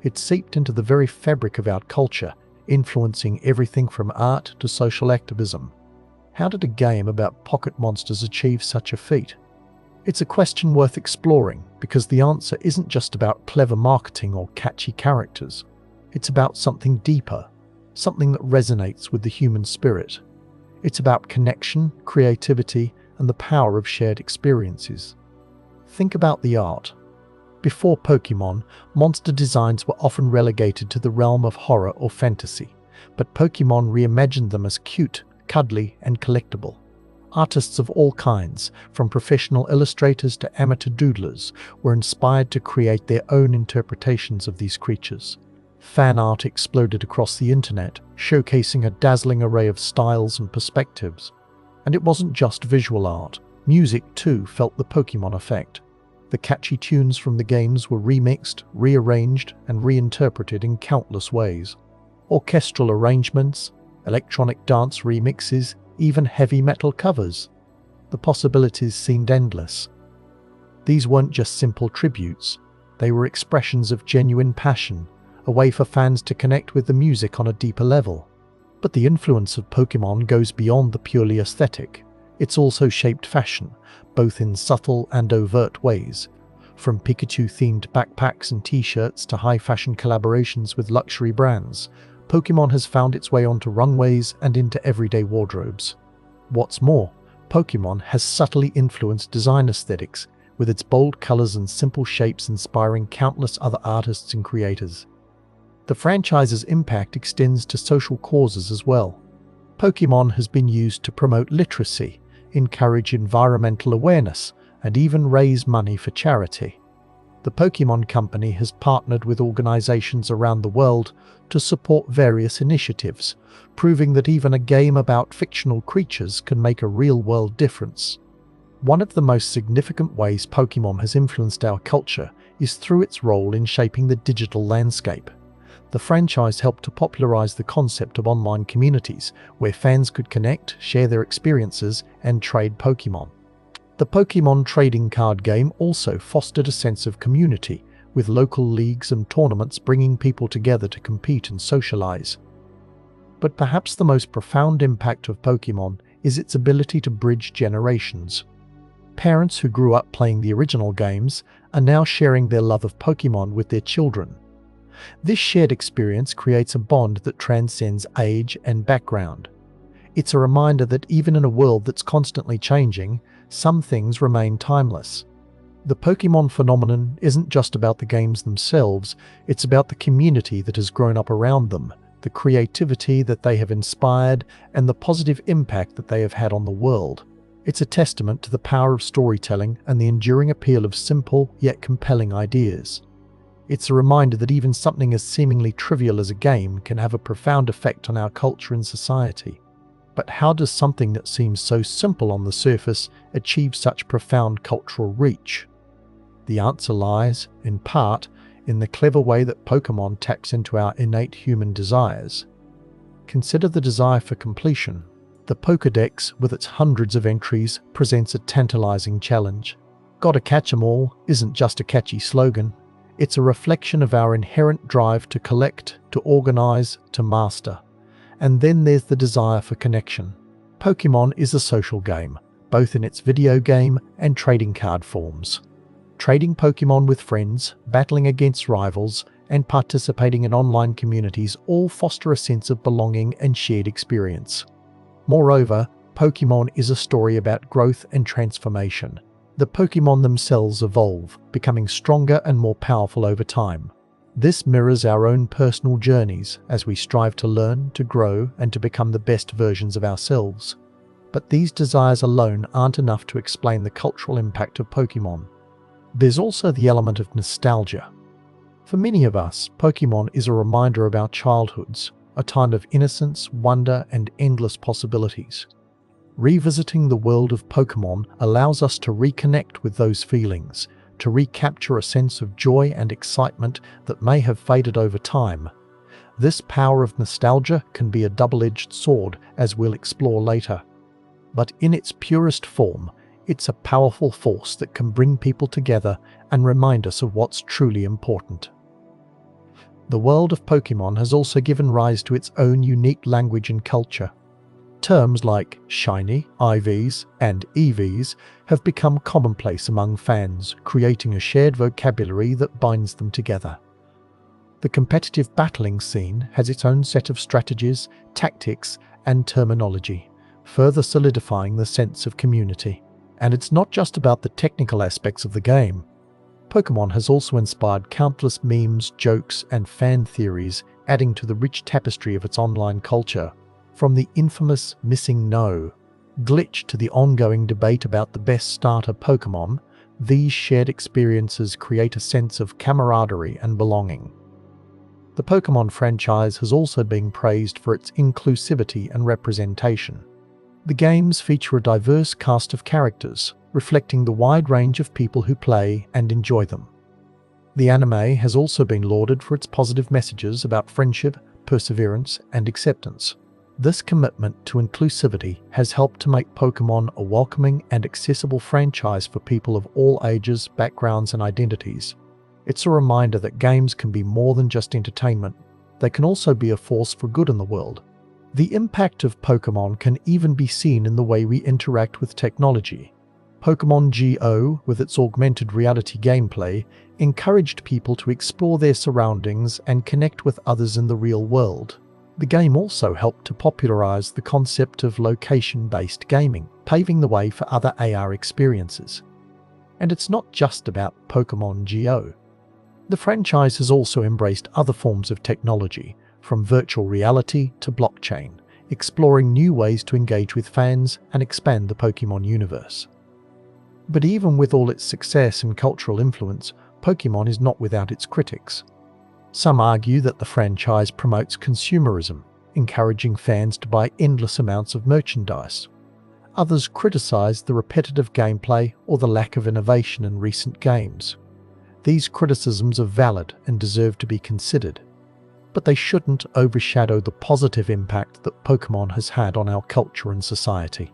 It seeped into the very fabric of our culture, influencing everything from art to social activism. How did a game about pocket monsters achieve such a feat? It's a question worth exploring because the answer isn't just about clever marketing or catchy characters. It's about something deeper, something that resonates with the human spirit. It's about connection, creativity, and the power of shared experiences. Think about the art. Before Pokémon, monster designs were often relegated to the realm of horror or fantasy, but Pokémon reimagined them as cute, cuddly, and collectible. Artists of all kinds, from professional illustrators to amateur doodlers, were inspired to create their own interpretations of these creatures. Fan art exploded across the internet, showcasing a dazzling array of styles and perspectives. And it wasn't just visual art. Music, too, felt the Pokémon effect. The catchy tunes from the games were remixed, rearranged, and reinterpreted in countless ways. Orchestral arrangements, electronic dance remixes, even heavy metal covers. The possibilities seemed endless. These weren't just simple tributes. They were expressions of genuine passion, a way for fans to connect with the music on a deeper level. But the influence of Pokémon goes beyond the purely aesthetic. It's also shaped fashion, both in subtle and overt ways. From Pikachu-themed backpacks and t-shirts to high-fashion collaborations with luxury brands, Pokémon has found its way onto runways and into everyday wardrobes. What's more, Pokémon has subtly influenced design aesthetics, with its bold colors and simple shapes inspiring countless other artists and creators. The franchise's impact extends to social causes as well. Pokémon has been used to promote literacy, encourage environmental awareness, and even raise money for charity. The Pokémon Company has partnered with organizations around the world to support various initiatives, proving that even a game about fictional creatures can make a real-world difference. One of the most significant ways Pokémon has influenced our culture is through its role in shaping the digital landscape. The franchise helped to popularize the concept of online communities, where fans could connect, share their experiences, and trade Pokémon. The Pokémon trading card game also fostered a sense of community, with local leagues and tournaments bringing people together to compete and socialize. But perhaps the most profound impact of Pokémon is its ability to bridge generations. Parents who grew up playing the original games are now sharing their love of Pokémon with their children. This shared experience creates a bond that transcends age and background. It's a reminder that even in a world that's constantly changing, some things remain timeless. The Pokémon phenomenon isn't just about the games themselves, it's about the community that has grown up around them, the creativity that they have inspired, and the positive impact that they have had on the world. It's a testament to the power of storytelling and the enduring appeal of simple yet compelling ideas. It's a reminder that even something as seemingly trivial as a game can have a profound effect on our culture and society. But how does something that seems so simple on the surface achieve such profound cultural reach? The answer lies, in part, in the clever way that Pokémon taps into our innate human desires. Consider the desire for completion. The Pokédex, with its hundreds of entries, presents a tantalizing challenge. "Gotta catch 'em all" isn't just a catchy slogan. It's a reflection of our inherent drive to collect, to organize, to master. And then there's the desire for connection. Pokémon is a social game, both in its video game and trading card forms. Trading Pokémon with friends, battling against rivals, and participating in online communities all foster a sense of belonging and shared experience. Moreover, Pokémon is a story about growth and transformation. The Pokémon themselves evolve, becoming stronger and more powerful over time. This mirrors our own personal journeys as we strive to learn, to grow, and to become the best versions of ourselves. But these desires alone aren't enough to explain the cultural impact of Pokémon. There's also the element of nostalgia. For many of us, Pokémon is a reminder of our childhoods, a time of innocence, wonder, and endless possibilities. Revisiting the world of Pokémon allows us to reconnect with those feelings, to recapture a sense of joy and excitement that may have faded over time. This power of nostalgia can be a double-edged sword, as we'll explore later. But in its purest form, it's a powerful force that can bring people together and remind us of what's truly important. The world of Pokémon has also given rise to its own unique language and culture. Terms like shiny, IVs, and EVs have become commonplace among fans, creating a shared vocabulary that binds them together. The competitive battling scene has its own set of strategies, tactics, and terminology, further solidifying the sense of community. And it's not just about the technical aspects of the game. Pokémon has also inspired countless memes, jokes, and fan theories, adding to the rich tapestry of its online culture. From the infamous Missing No glitch to the ongoing debate about the best starter Pokémon, these shared experiences create a sense of camaraderie and belonging. The Pokémon franchise has also been praised for its inclusivity and representation. The games feature a diverse cast of characters, reflecting the wide range of people who play and enjoy them. The anime has also been lauded for its positive messages about friendship, perseverance, and acceptance. This commitment to inclusivity has helped to make Pokémon a welcoming and accessible franchise for people of all ages, backgrounds, and identities. It's a reminder that games can be more than just entertainment. They can also be a force for good in the world. The impact of Pokémon can even be seen in the way we interact with technology. Pokémon Go, with its augmented reality gameplay, encouraged people to explore their surroundings and connect with others in the real world. The game also helped to popularize the concept of location-based gaming, paving the way for other AR experiences. And it's not just about Pokémon Go. The franchise has also embraced other forms of technology, from virtual reality to blockchain, exploring new ways to engage with fans and expand the Pokémon universe. But even with all its success and cultural influence, Pokémon is not without its critics. Some argue that the franchise promotes consumerism, encouraging fans to buy endless amounts of merchandise. Others criticize the repetitive gameplay or the lack of innovation in recent games. These criticisms are valid and deserve to be considered, but they shouldn't overshadow the positive impact that Pokémon has had on our culture and society.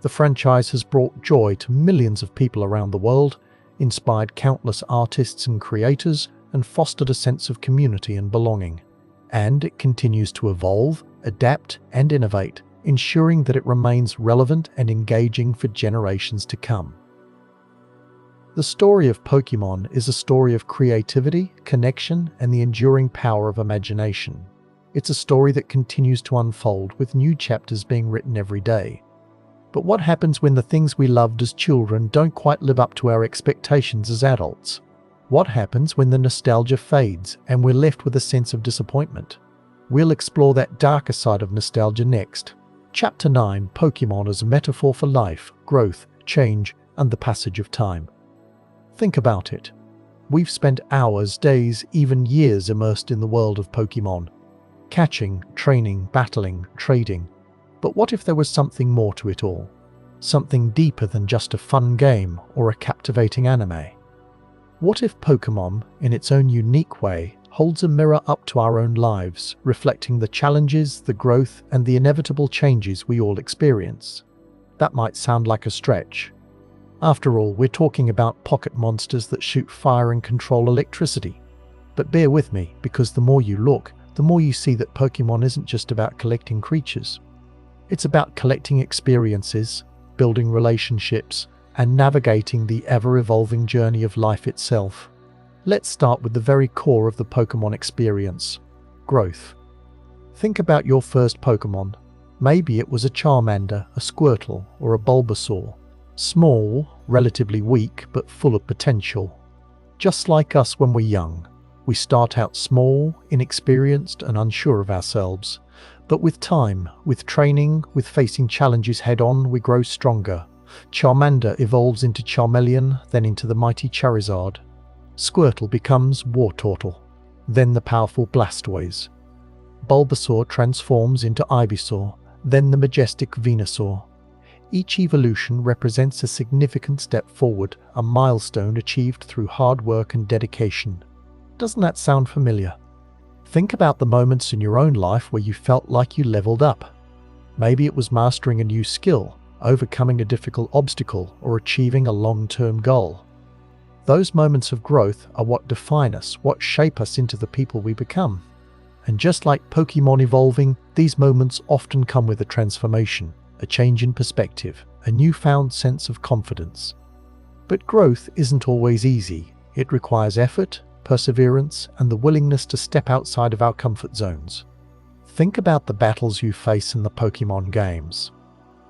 The franchise has brought joy to millions of people around the world, inspired countless artists and creators, and fostered a sense of community and belonging. And it continues to evolve, adapt, and innovate, ensuring that it remains relevant and engaging for generations to come. The story of Pokémon is a story of creativity, connection, and the enduring power of imagination. It's a story that continues to unfold, with new chapters being written every day. But what happens when the things we loved as children don't quite live up to our expectations as adults? What happens when the nostalgia fades and we're left with a sense of disappointment? We'll explore that darker side of nostalgia next. Chapter 9: Pokémon as a metaphor for life, growth, change, and the passage of time. Think about it. We've spent hours, days, even years immersed in the world of Pokémon. Catching, training, battling, trading. But what if there was something more to it all? Something deeper than just a fun game or a captivating anime? What if Pokémon, in its own unique way, holds a mirror up to our own lives, reflecting the challenges, the growth, and the inevitable changes we all experience? That might sound like a stretch. After all, we're talking about pocket monsters that shoot fire and control electricity. But bear with me, because the more you look, the more you see that Pokémon isn't just about collecting creatures. It's about collecting experiences, building relationships, and navigating the ever-evolving journey of life itself. Let's start with the very core of the Pokémon experience: growth. Think about your first Pokémon. Maybe it was a Charmander, a Squirtle, or a Bulbasaur. Small, relatively weak, but full of potential. Just like us when we're young, we start out small, inexperienced, and unsure of ourselves. But with time, with training, with facing challenges head-on, we grow stronger. Charmander evolves into Charmeleon, then into the mighty Charizard. Squirtle becomes Wartortle, then the powerful Blastoise. Bulbasaur transforms into Ivysaur, then the majestic Venusaur. Each evolution represents a significant step forward, a milestone achieved through hard work and dedication. Doesn't that sound familiar? Think about the moments in your own life where you felt like you leveled up. Maybe it was mastering a new skill, overcoming a difficult obstacle, or achieving a long-term goal. Those moments of growth are what define us, what shape us into the people we become. And just like Pokémon evolving, these moments often come with a transformation, a change in perspective, a newfound sense of confidence. But growth isn't always easy. It requires effort, perseverance, and the willingness to step outside of our comfort zones. Think about the battles you face in the Pokémon games.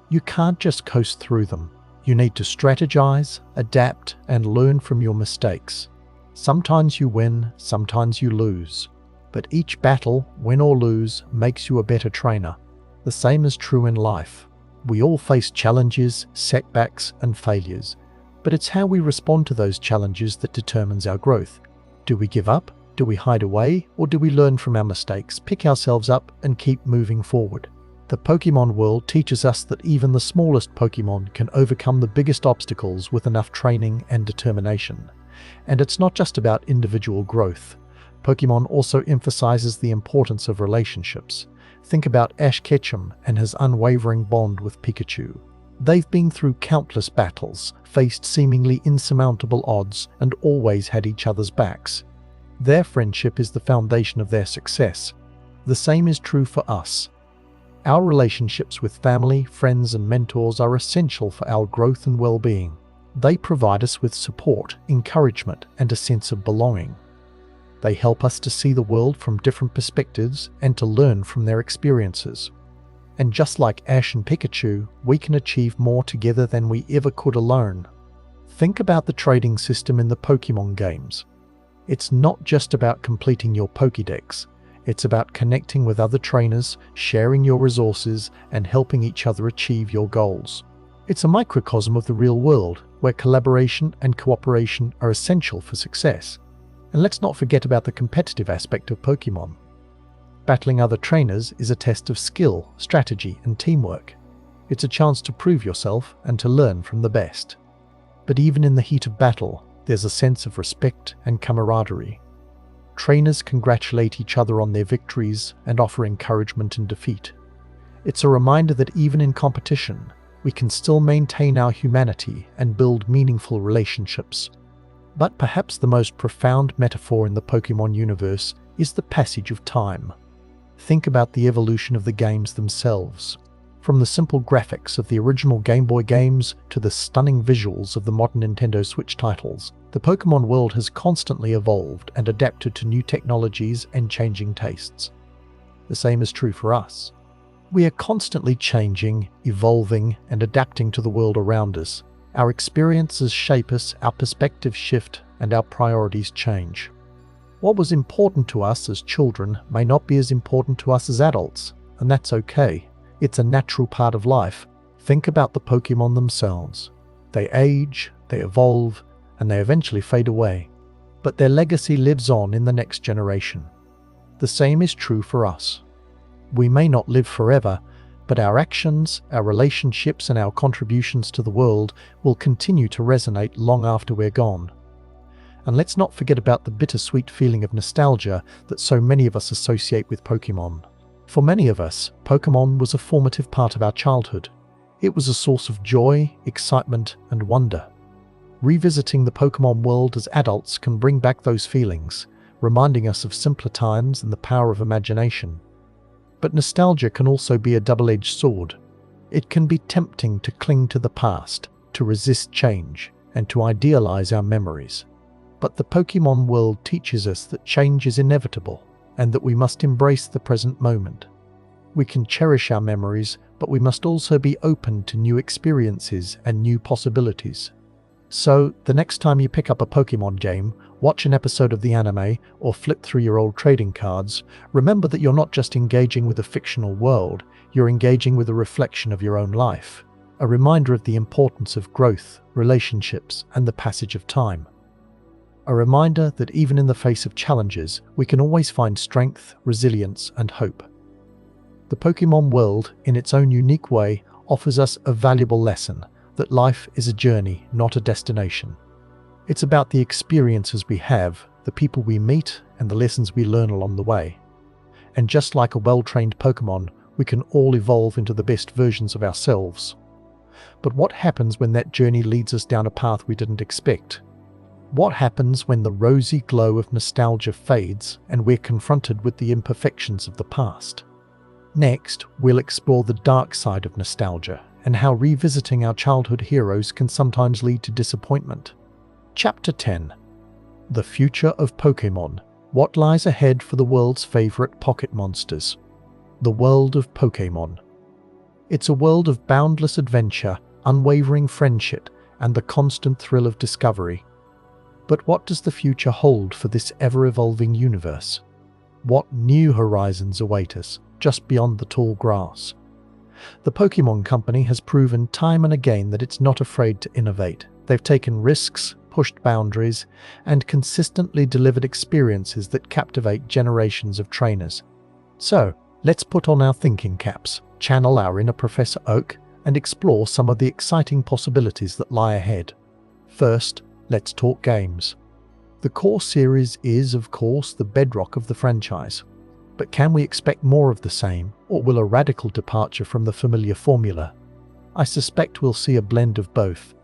You can't just coast through them. You need to strategize, adapt, and learn from your mistakes. Sometimes you win, sometimes you lose. But each battle, win or lose, makes you a better trainer. The same is true in life. We all face challenges, setbacks, and failures. But it's how we respond to those challenges that determines our growth. Do we give up? Do we hide away? Or do we learn from our mistakes, pick ourselves up, and keep moving forward? The Pokémon world teaches us that even the smallest Pokémon can overcome the biggest obstacles with enough training and determination. And it's not just about individual growth. Pokémon also emphasizes the importance of relationships. Think about Ash Ketchum and his unwavering bond with Pikachu. They've been through countless battles, faced seemingly insurmountable odds, and always had each other's backs. Their friendship is the foundation of their success. The same is true for us. Our relationships with family, friends, and mentors are essential for our growth and well-being. They provide us with support, encouragement, and a sense of belonging. They help us to see the world from different perspectives and to learn from their experiences. And just like Ash and Pikachu, we can achieve more together than we ever could alone. Think about the trading system in the Pokémon games. It's not just about completing your Pokédex. It's about connecting with other trainers, sharing your resources, and helping each other achieve your goals. It's a microcosm of the real world, where collaboration and cooperation are essential for success. And let's not forget about the competitive aspect of Pokémon. Battling other trainers is a test of skill, strategy, and teamwork. It's a chance to prove yourself and to learn from the best. But even in the heat of battle, there's a sense of respect and camaraderie. Trainers congratulate each other on their victories and offer encouragement in defeat. It's a reminder that even in competition, we can still maintain our humanity and build meaningful relationships. But perhaps the most profound metaphor in the Pokémon universe is the passage of time. Think about the evolution of the games themselves. From the simple graphics of the original Game Boy games to the stunning visuals of the modern Nintendo Switch titles, the Pokémon world has constantly evolved and adapted to new technologies and changing tastes. The same is true for us. We are constantly changing, evolving, and adapting to the world around us. Our experiences shape us, our perspectives shift, and our priorities change. What was important to us as children may not be as important to us as adults, and that's okay. It's a natural part of life. Think about the Pokémon themselves. They age, they evolve, and they eventually fade away. But their legacy lives on in the next generation. The same is true for us. We may not live forever, but our actions, our relationships, and our contributions to the world will continue to resonate long after we're gone. And let's not forget about the bittersweet feeling of nostalgia that so many of us associate with Pokémon. For many of us, Pokémon was a formative part of our childhood. It was a source of joy, excitement, and wonder. Revisiting the Pokémon world as adults can bring back those feelings, reminding us of simpler times and the power of imagination. But nostalgia can also be a double-edged sword. It can be tempting to cling to the past, to resist change, and to idealize our memories. But the Pokémon world teaches us that change is inevitable and that we must embrace the present moment. We can cherish our memories, but we must also be open to new experiences and new possibilities. So, the next time you pick up a Pokémon game, watch an episode of the anime, or flip through your old trading cards, remember that you're not just engaging with a fictional world, you're engaging with a reflection of your own life, a reminder of the importance of growth, relationships, and the passage of time. A reminder that even in the face of challenges, we can always find strength, resilience, and hope. The Pokémon world, in its own unique way, offers us a valuable lesson that life is a journey, not a destination. It's about the experiences we have, the people we meet, and the lessons we learn along the way. And just like a well-trained Pokémon, we can all evolve into the best versions of ourselves. But what happens when that journey leads us down a path we didn't expect? What happens when the rosy glow of nostalgia fades and we're confronted with the imperfections of the past? Next, we'll explore the dark side of nostalgia and how revisiting our childhood heroes can sometimes lead to disappointment. Chapter 10. The Future of Pokémon. What lies ahead for the world's favorite pocket monsters? The world of Pokémon. It's a world of boundless adventure, unwavering friendship, and the constant thrill of discovery. But what does the future hold for this ever-evolving universe? What new horizons await us, just beyond the tall grass? The Pokémon Company has proven time and again that it's not afraid to innovate. They've taken risks, pushed boundaries, and consistently delivered experiences that captivate generations of trainers. So, let's put on our thinking caps, channel our inner Professor Oak, and explore some of the exciting possibilities that lie ahead. First, let's talk games. The core series is, of course, the bedrock of the franchise. But can we expect more of the same, or will a radical departure from the familiar formula? I suspect we'll see a blend of both.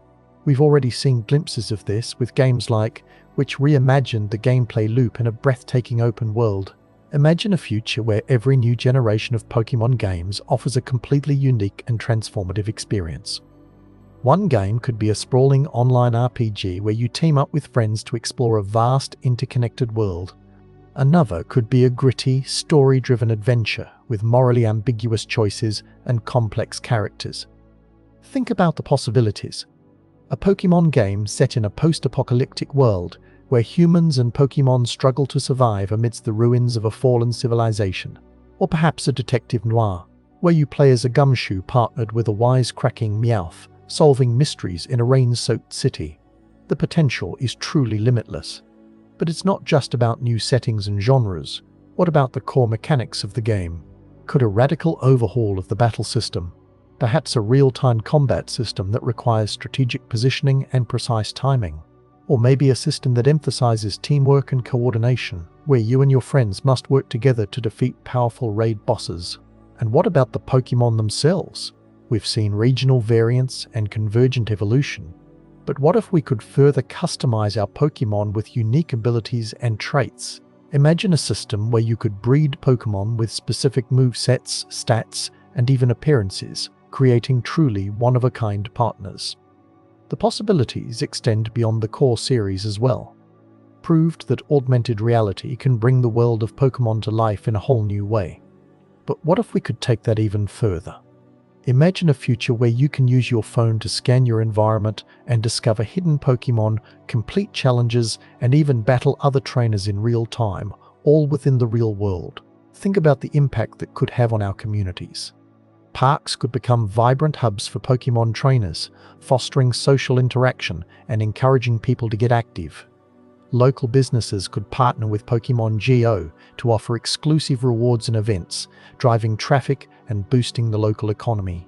We've already seen glimpses of this with games like, which reimagined the gameplay loop in a breathtaking open world. Imagine a future where every new generation of Pokémon games offers a completely unique and transformative experience. One game could be a sprawling online RPG where you team up with friends to explore a vast, interconnected world. Another could be a gritty, story-driven adventure with morally ambiguous choices and complex characters. Think about the possibilities. A Pokémon game set in a post-apocalyptic world where humans and Pokémon struggle to survive amidst the ruins of a fallen civilization. Or perhaps a detective noir, where you play as a gumshoe partnered with a wisecracking Meowth, solving mysteries in a rain-soaked city. The potential is truly limitless. But it's not just about new settings and genres. What about the core mechanics of the game? Could a radical overhaul of the battle system? Perhaps a real-time combat system that requires strategic positioning and precise timing? Or maybe a system that emphasizes teamwork and coordination, where you and your friends must work together to defeat powerful raid bosses? And what about the Pokémon themselves? We've seen regional variants and convergent evolution. But what if we could further customize our Pokémon with unique abilities and traits? Imagine a system where you could breed Pokémon with specific movesets, stats, and even appearances, creating truly one-of-a-kind partners. The possibilities extend beyond the core series as well. Proved that augmented reality can bring the world of Pokémon to life in a whole new way. But what if we could take that even further? Imagine a future where you can use your phone to scan your environment and discover hidden Pokémon, complete challenges, and even battle other trainers in real time, all within the real world. Think about the impact that could have on our communities. Parks could become vibrant hubs for Pokémon trainers, fostering social interaction and encouraging people to get active. Local businesses could partner with Pokémon Go to offer exclusive rewards and events, driving traffic and boosting the local economy.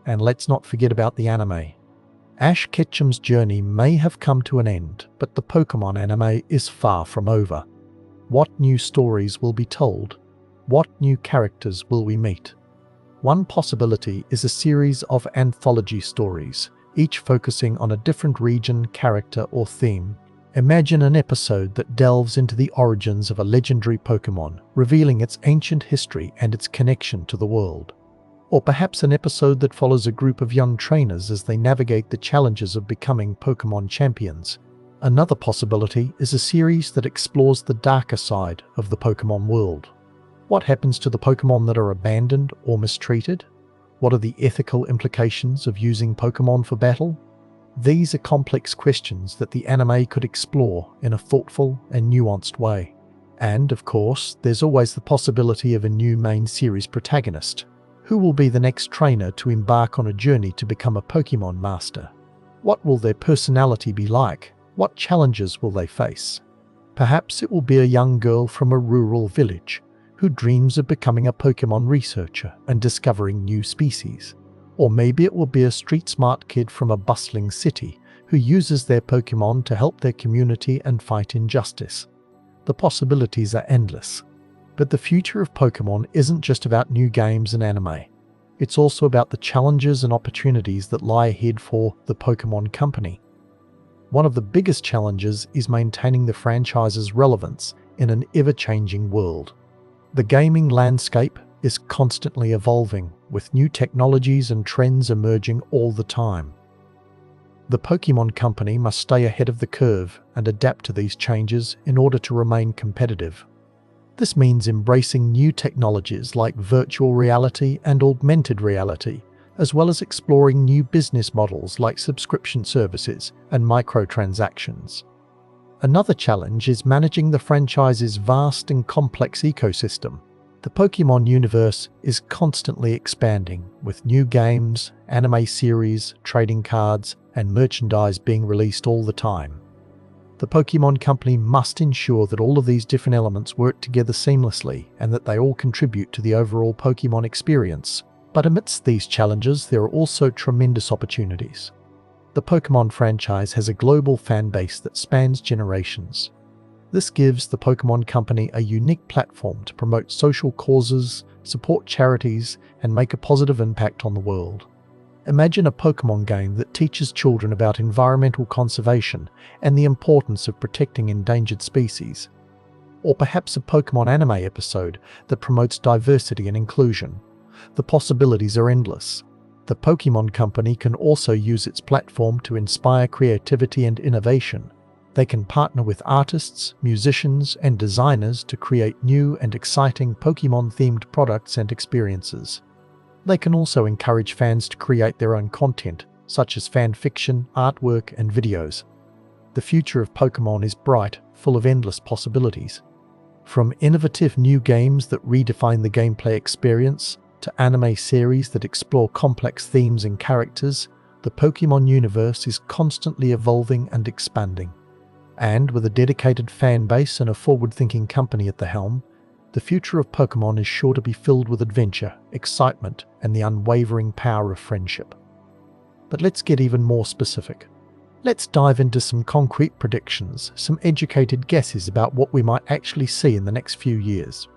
And let's not forget about the anime. Ash Ketchum's journey may have come to an end, but the Pokémon anime is far from over. What new stories will be told? What new characters will we meet? One possibility is a series of anthology stories, each focusing on a different region, character, or theme. Imagine an episode that delves into the origins of a legendary Pokémon, revealing its ancient history and its connection to the world. Or perhaps an episode that follows a group of young trainers as they navigate the challenges of becoming Pokémon champions. Another possibility is a series that explores the darker side of the Pokémon world. What happens to the Pokémon that are abandoned or mistreated? What are the ethical implications of using Pokémon for battle? These are complex questions that the anime could explore in a thoughtful and nuanced way. And, of course, there's always the possibility of a new main series protagonist. Who will be the next trainer to embark on a journey to become a Pokémon master? What will their personality be like? What challenges will they face? Perhaps it will be a young girl from a rural village who dreams of becoming a Pokémon researcher and discovering new species. Or maybe it will be a street-smart kid from a bustling city who uses their Pokémon to help their community and fight injustice. The possibilities are endless. But the future of Pokémon isn't just about new games and anime. It's also about the challenges and opportunities that lie ahead for the Pokémon Company. One of the biggest challenges is maintaining the franchise's relevance in an ever-changing world. The gaming landscape is constantly evolving, with new technologies and trends emerging all the time. The Pokémon Company must stay ahead of the curve and adapt to these changes in order to remain competitive. This means embracing new technologies like virtual reality and augmented reality, as well as exploring new business models like subscription services and microtransactions. Another challenge is managing the franchise's vast and complex ecosystem. The Pokémon universe is constantly expanding, with new games, anime series, trading cards, and merchandise being released all the time. The Pokémon Company must ensure that all of these different elements work together seamlessly and that they all contribute to the overall Pokémon experience. But amidst these challenges, there are also tremendous opportunities. The Pokémon franchise has a global fan base that spans generations. This gives the Pokémon Company a unique platform to promote social causes, support charities, and make a positive impact on the world. Imagine a Pokémon game that teaches children about environmental conservation and the importance of protecting endangered species. Or perhaps a Pokémon anime episode that promotes diversity and inclusion. The possibilities are endless. The Pokémon Company can also use its platform to inspire creativity and innovation. They can partner with artists, musicians, and designers to create new and exciting Pokémon-themed products and experiences. They can also encourage fans to create their own content, such as fan fiction, artwork, and videos. The future of Pokémon is bright, full of endless possibilities. From innovative new games that redefine the gameplay experience, to anime series that explore complex themes and characters, the Pokémon universe is constantly evolving and expanding. And with a dedicated fan base and a forward-thinking company at the helm, the future of Pokémon is sure to be filled with adventure, excitement, and the unwavering power of friendship. But let's get even more specific. Let's dive into some concrete predictions, some educated guesses about what we might actually see in the next few years.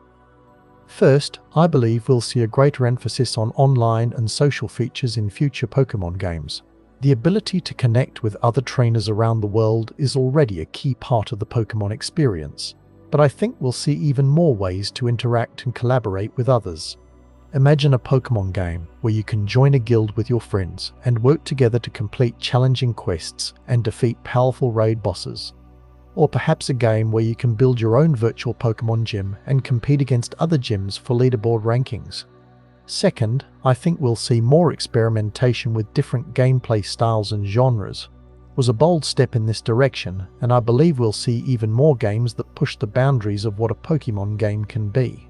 First, I believe we'll see a greater emphasis on online and social features in future Pokémon games. The ability to connect with other trainers around the world is already a key part of the Pokémon experience, but I think we'll see even more ways to interact and collaborate with others. Imagine a Pokémon game where you can join a guild with your friends and work together to complete challenging quests and defeat powerful raid bosses. Or perhaps a game where you can build your own virtual Pokémon gym and compete against other gyms for leaderboard rankings. Second, I think we'll see more experimentation with different gameplay styles and genres. It was a bold step in this direction, and I believe we'll see even more games that push the boundaries of what a Pokémon game can be.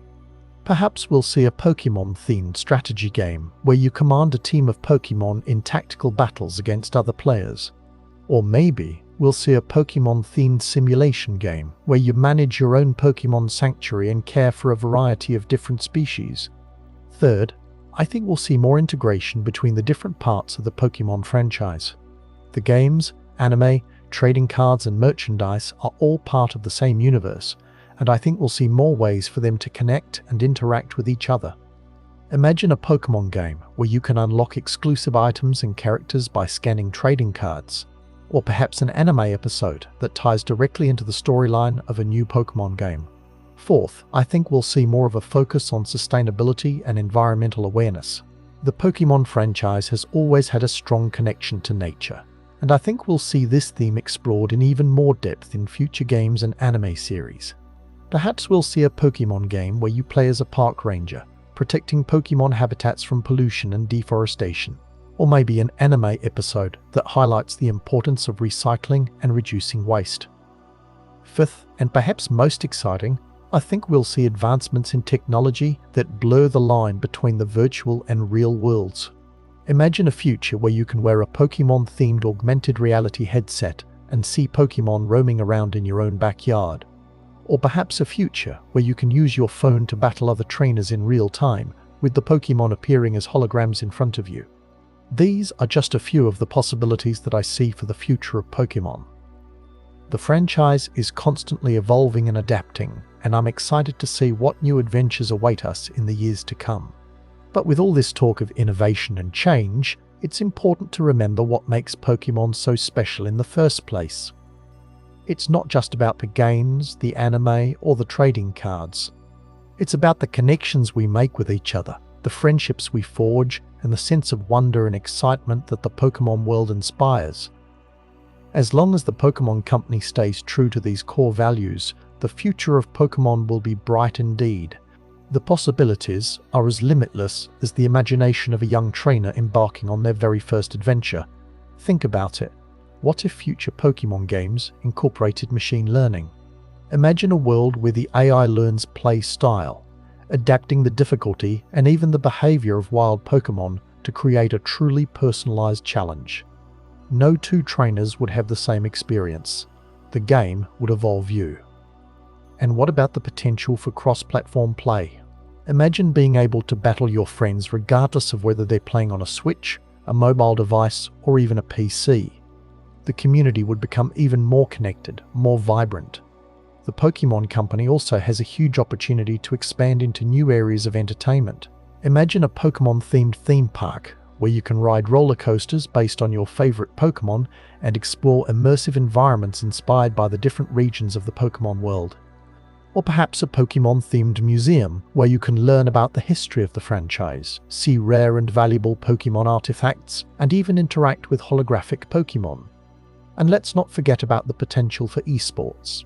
Perhaps we'll see a Pokémon-themed strategy game where you command a team of Pokémon in tactical battles against other players. Or maybe we'll see a Pokémon-themed simulation game where you manage your own Pokémon sanctuary and care for a variety of different species. Third, I think we'll see more integration between the different parts of the Pokémon franchise. The games, anime, trading cards, and merchandise are all part of the same universe, and I think we'll see more ways for them to connect and interact with each other. Imagine a Pokémon game where you can unlock exclusive items and characters by scanning trading cards, or perhaps an anime episode that ties directly into the storyline of a new Pokémon game. Fourth, I think we'll see more of a focus on sustainability and environmental awareness. The Pokémon franchise has always had a strong connection to nature, and I think we'll see this theme explored in even more depth in future games and anime series. Perhaps we'll see a Pokémon game where you play as a park ranger, protecting Pokémon habitats from pollution and deforestation, or maybe an anime episode that highlights the importance of recycling and reducing waste. Fifth, and perhaps most exciting, I think we'll see advancements in technology that blur the line between the virtual and real worlds. Imagine a future where you can wear a Pokémon-themed augmented reality headset and see Pokémon roaming around in your own backyard. Or perhaps a future where you can use your phone to battle other trainers in real time, with the Pokémon appearing as holograms in front of you. These are just a few of the possibilities that I see for the future of Pokémon. The franchise is constantly evolving and adapting, and I'm excited to see what new adventures await us in the years to come. But with all this talk of innovation and change, it's important to remember what makes Pokémon so special in the first place. It's not just about the games, the anime, or the trading cards. It's about the connections we make with each other, the friendships we forge, and the sense of wonder and excitement that the Pokémon world inspires. As long as the Pokémon Company stays true to these core values, the future of Pokémon will be bright indeed. The possibilities are as limitless as the imagination of a young trainer embarking on their very first adventure. Think about it. What if future Pokémon games incorporated machine learning? Imagine a world where the AI learns play style, adapting the difficulty and even the behavior of wild Pokémon to create a truly personalized challenge. No two trainers would have the same experience. The game would evolve you. And what about the potential for cross-platform play? Imagine being able to battle your friends regardless of whether they're playing on a Switch, a mobile device, or even a PC. The community would become even more connected, more vibrant. The Pokémon Company also has a huge opportunity to expand into new areas of entertainment. Imagine a Pokémon-themed theme park where you can ride roller coasters based on your favorite Pokémon and explore immersive environments inspired by the different regions of the Pokémon world. Or perhaps a Pokémon-themed museum where you can learn about the history of the franchise, see rare and valuable Pokémon artifacts, and even interact with holographic Pokémon. And let's not forget about the potential for esports.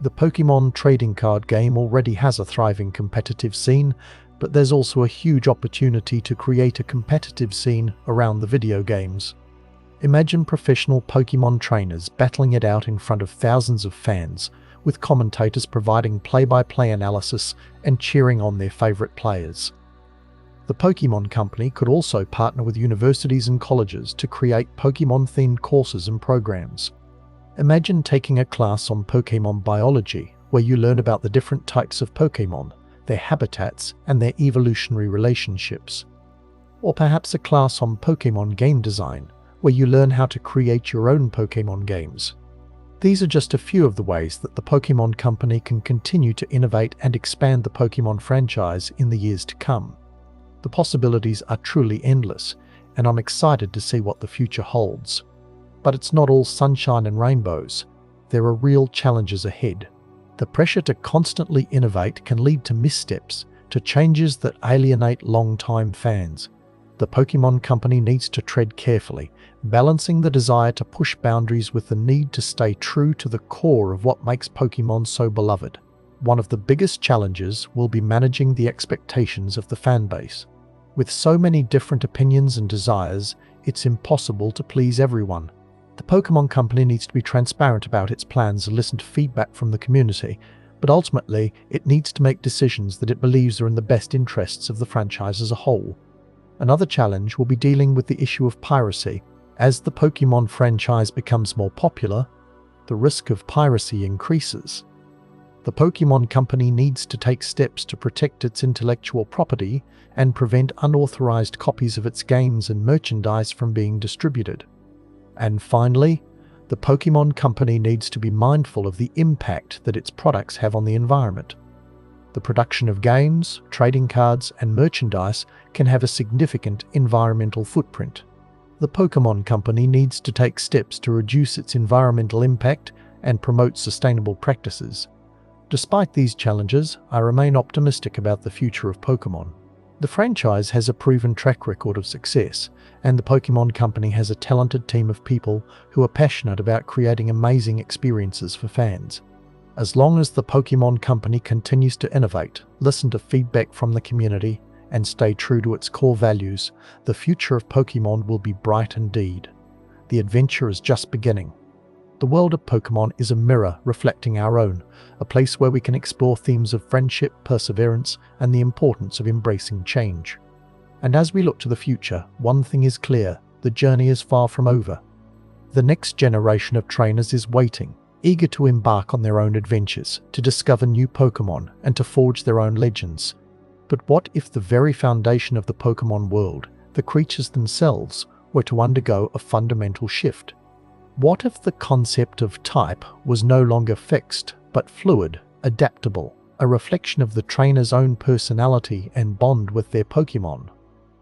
The Pokémon trading card game already has a thriving competitive scene, but there's also a huge opportunity to create a competitive scene around the video games. Imagine professional Pokémon trainers battling it out in front of thousands of fans, with commentators providing play-by-play analysis and cheering on their favorite players. The Pokémon Company could also partner with universities and colleges to create Pokémon-themed courses and programs. Imagine taking a class on Pokémon biology, where you learn about the different types of Pokémon, their habitats, and their evolutionary relationships. Or perhaps a class on Pokémon game design, where you learn how to create your own Pokémon games. These are just a few of the ways that the Pokémon Company can continue to innovate and expand the Pokémon franchise in the years to come. The possibilities are truly endless, and I'm excited to see what the future holds. But it's not all sunshine and rainbows. There are real challenges ahead. The pressure to constantly innovate can lead to missteps, to changes that alienate long-time fans. The Pokémon Company needs to tread carefully, balancing the desire to push boundaries with the need to stay true to the core of what makes Pokémon so beloved. One of the biggest challenges will be managing the expectations of the fanbase. With so many different opinions and desires, it's impossible to please everyone. The Pokémon Company needs to be transparent about its plans and listen to feedback from the community, but ultimately it needs to make decisions that it believes are in the best interests of the franchise as a whole. Another challenge will be dealing with the issue of piracy. As the Pokémon franchise becomes more popular, the risk of piracy increases. The Pokémon Company needs to take steps to protect its intellectual property and prevent unauthorized copies of its games and merchandise from being distributed. And finally, the Pokémon Company needs to be mindful of the impact that its products have on the environment. The production of games, trading cards, and merchandise can have a significant environmental footprint. The Pokémon Company needs to take steps to reduce its environmental impact and promote sustainable practices. Despite these challenges, I remain optimistic about the future of Pokémon. The franchise has a proven track record of success, and the Pokémon Company has a talented team of people who are passionate about creating amazing experiences for fans. As long as the Pokémon Company continues to innovate, listen to feedback from the community, and stay true to its core values, the future of Pokémon will be bright indeed. The adventure is just beginning. The world of Pokémon is a mirror reflecting our own, a place where we can explore themes of friendship, perseverance, and the importance of embracing change. And as we look to the future, one thing is clear: the journey is far from over. The next generation of trainers is waiting, eager to embark on their own adventures, to discover new Pokémon, and to forge their own legends. But what if the very foundation of the Pokémon world, the creatures themselves, were to undergo a fundamental shift? What if the concept of type was no longer fixed, but fluid, adaptable, a reflection of the trainer's own personality and bond with their Pokémon?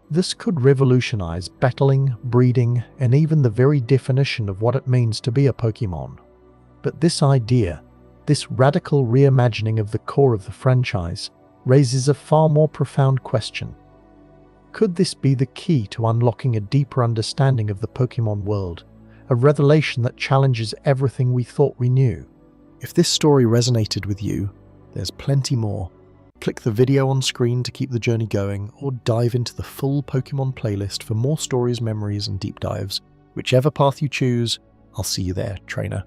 This could revolutionize battling, breeding, and even the very definition of what it means to be a Pokémon. But this idea, this radical reimagining of the core of the franchise, raises a far more profound question. Could this be the key to unlocking a deeper understanding of the Pokémon world? A revelation that challenges everything we thought we knew. If this story resonated with you, there's plenty more. Click the video on screen to keep the journey going, or dive into the full Pokémon playlist for more stories, memories, and deep dives. Whichever path you choose, I'll see you there, trainer.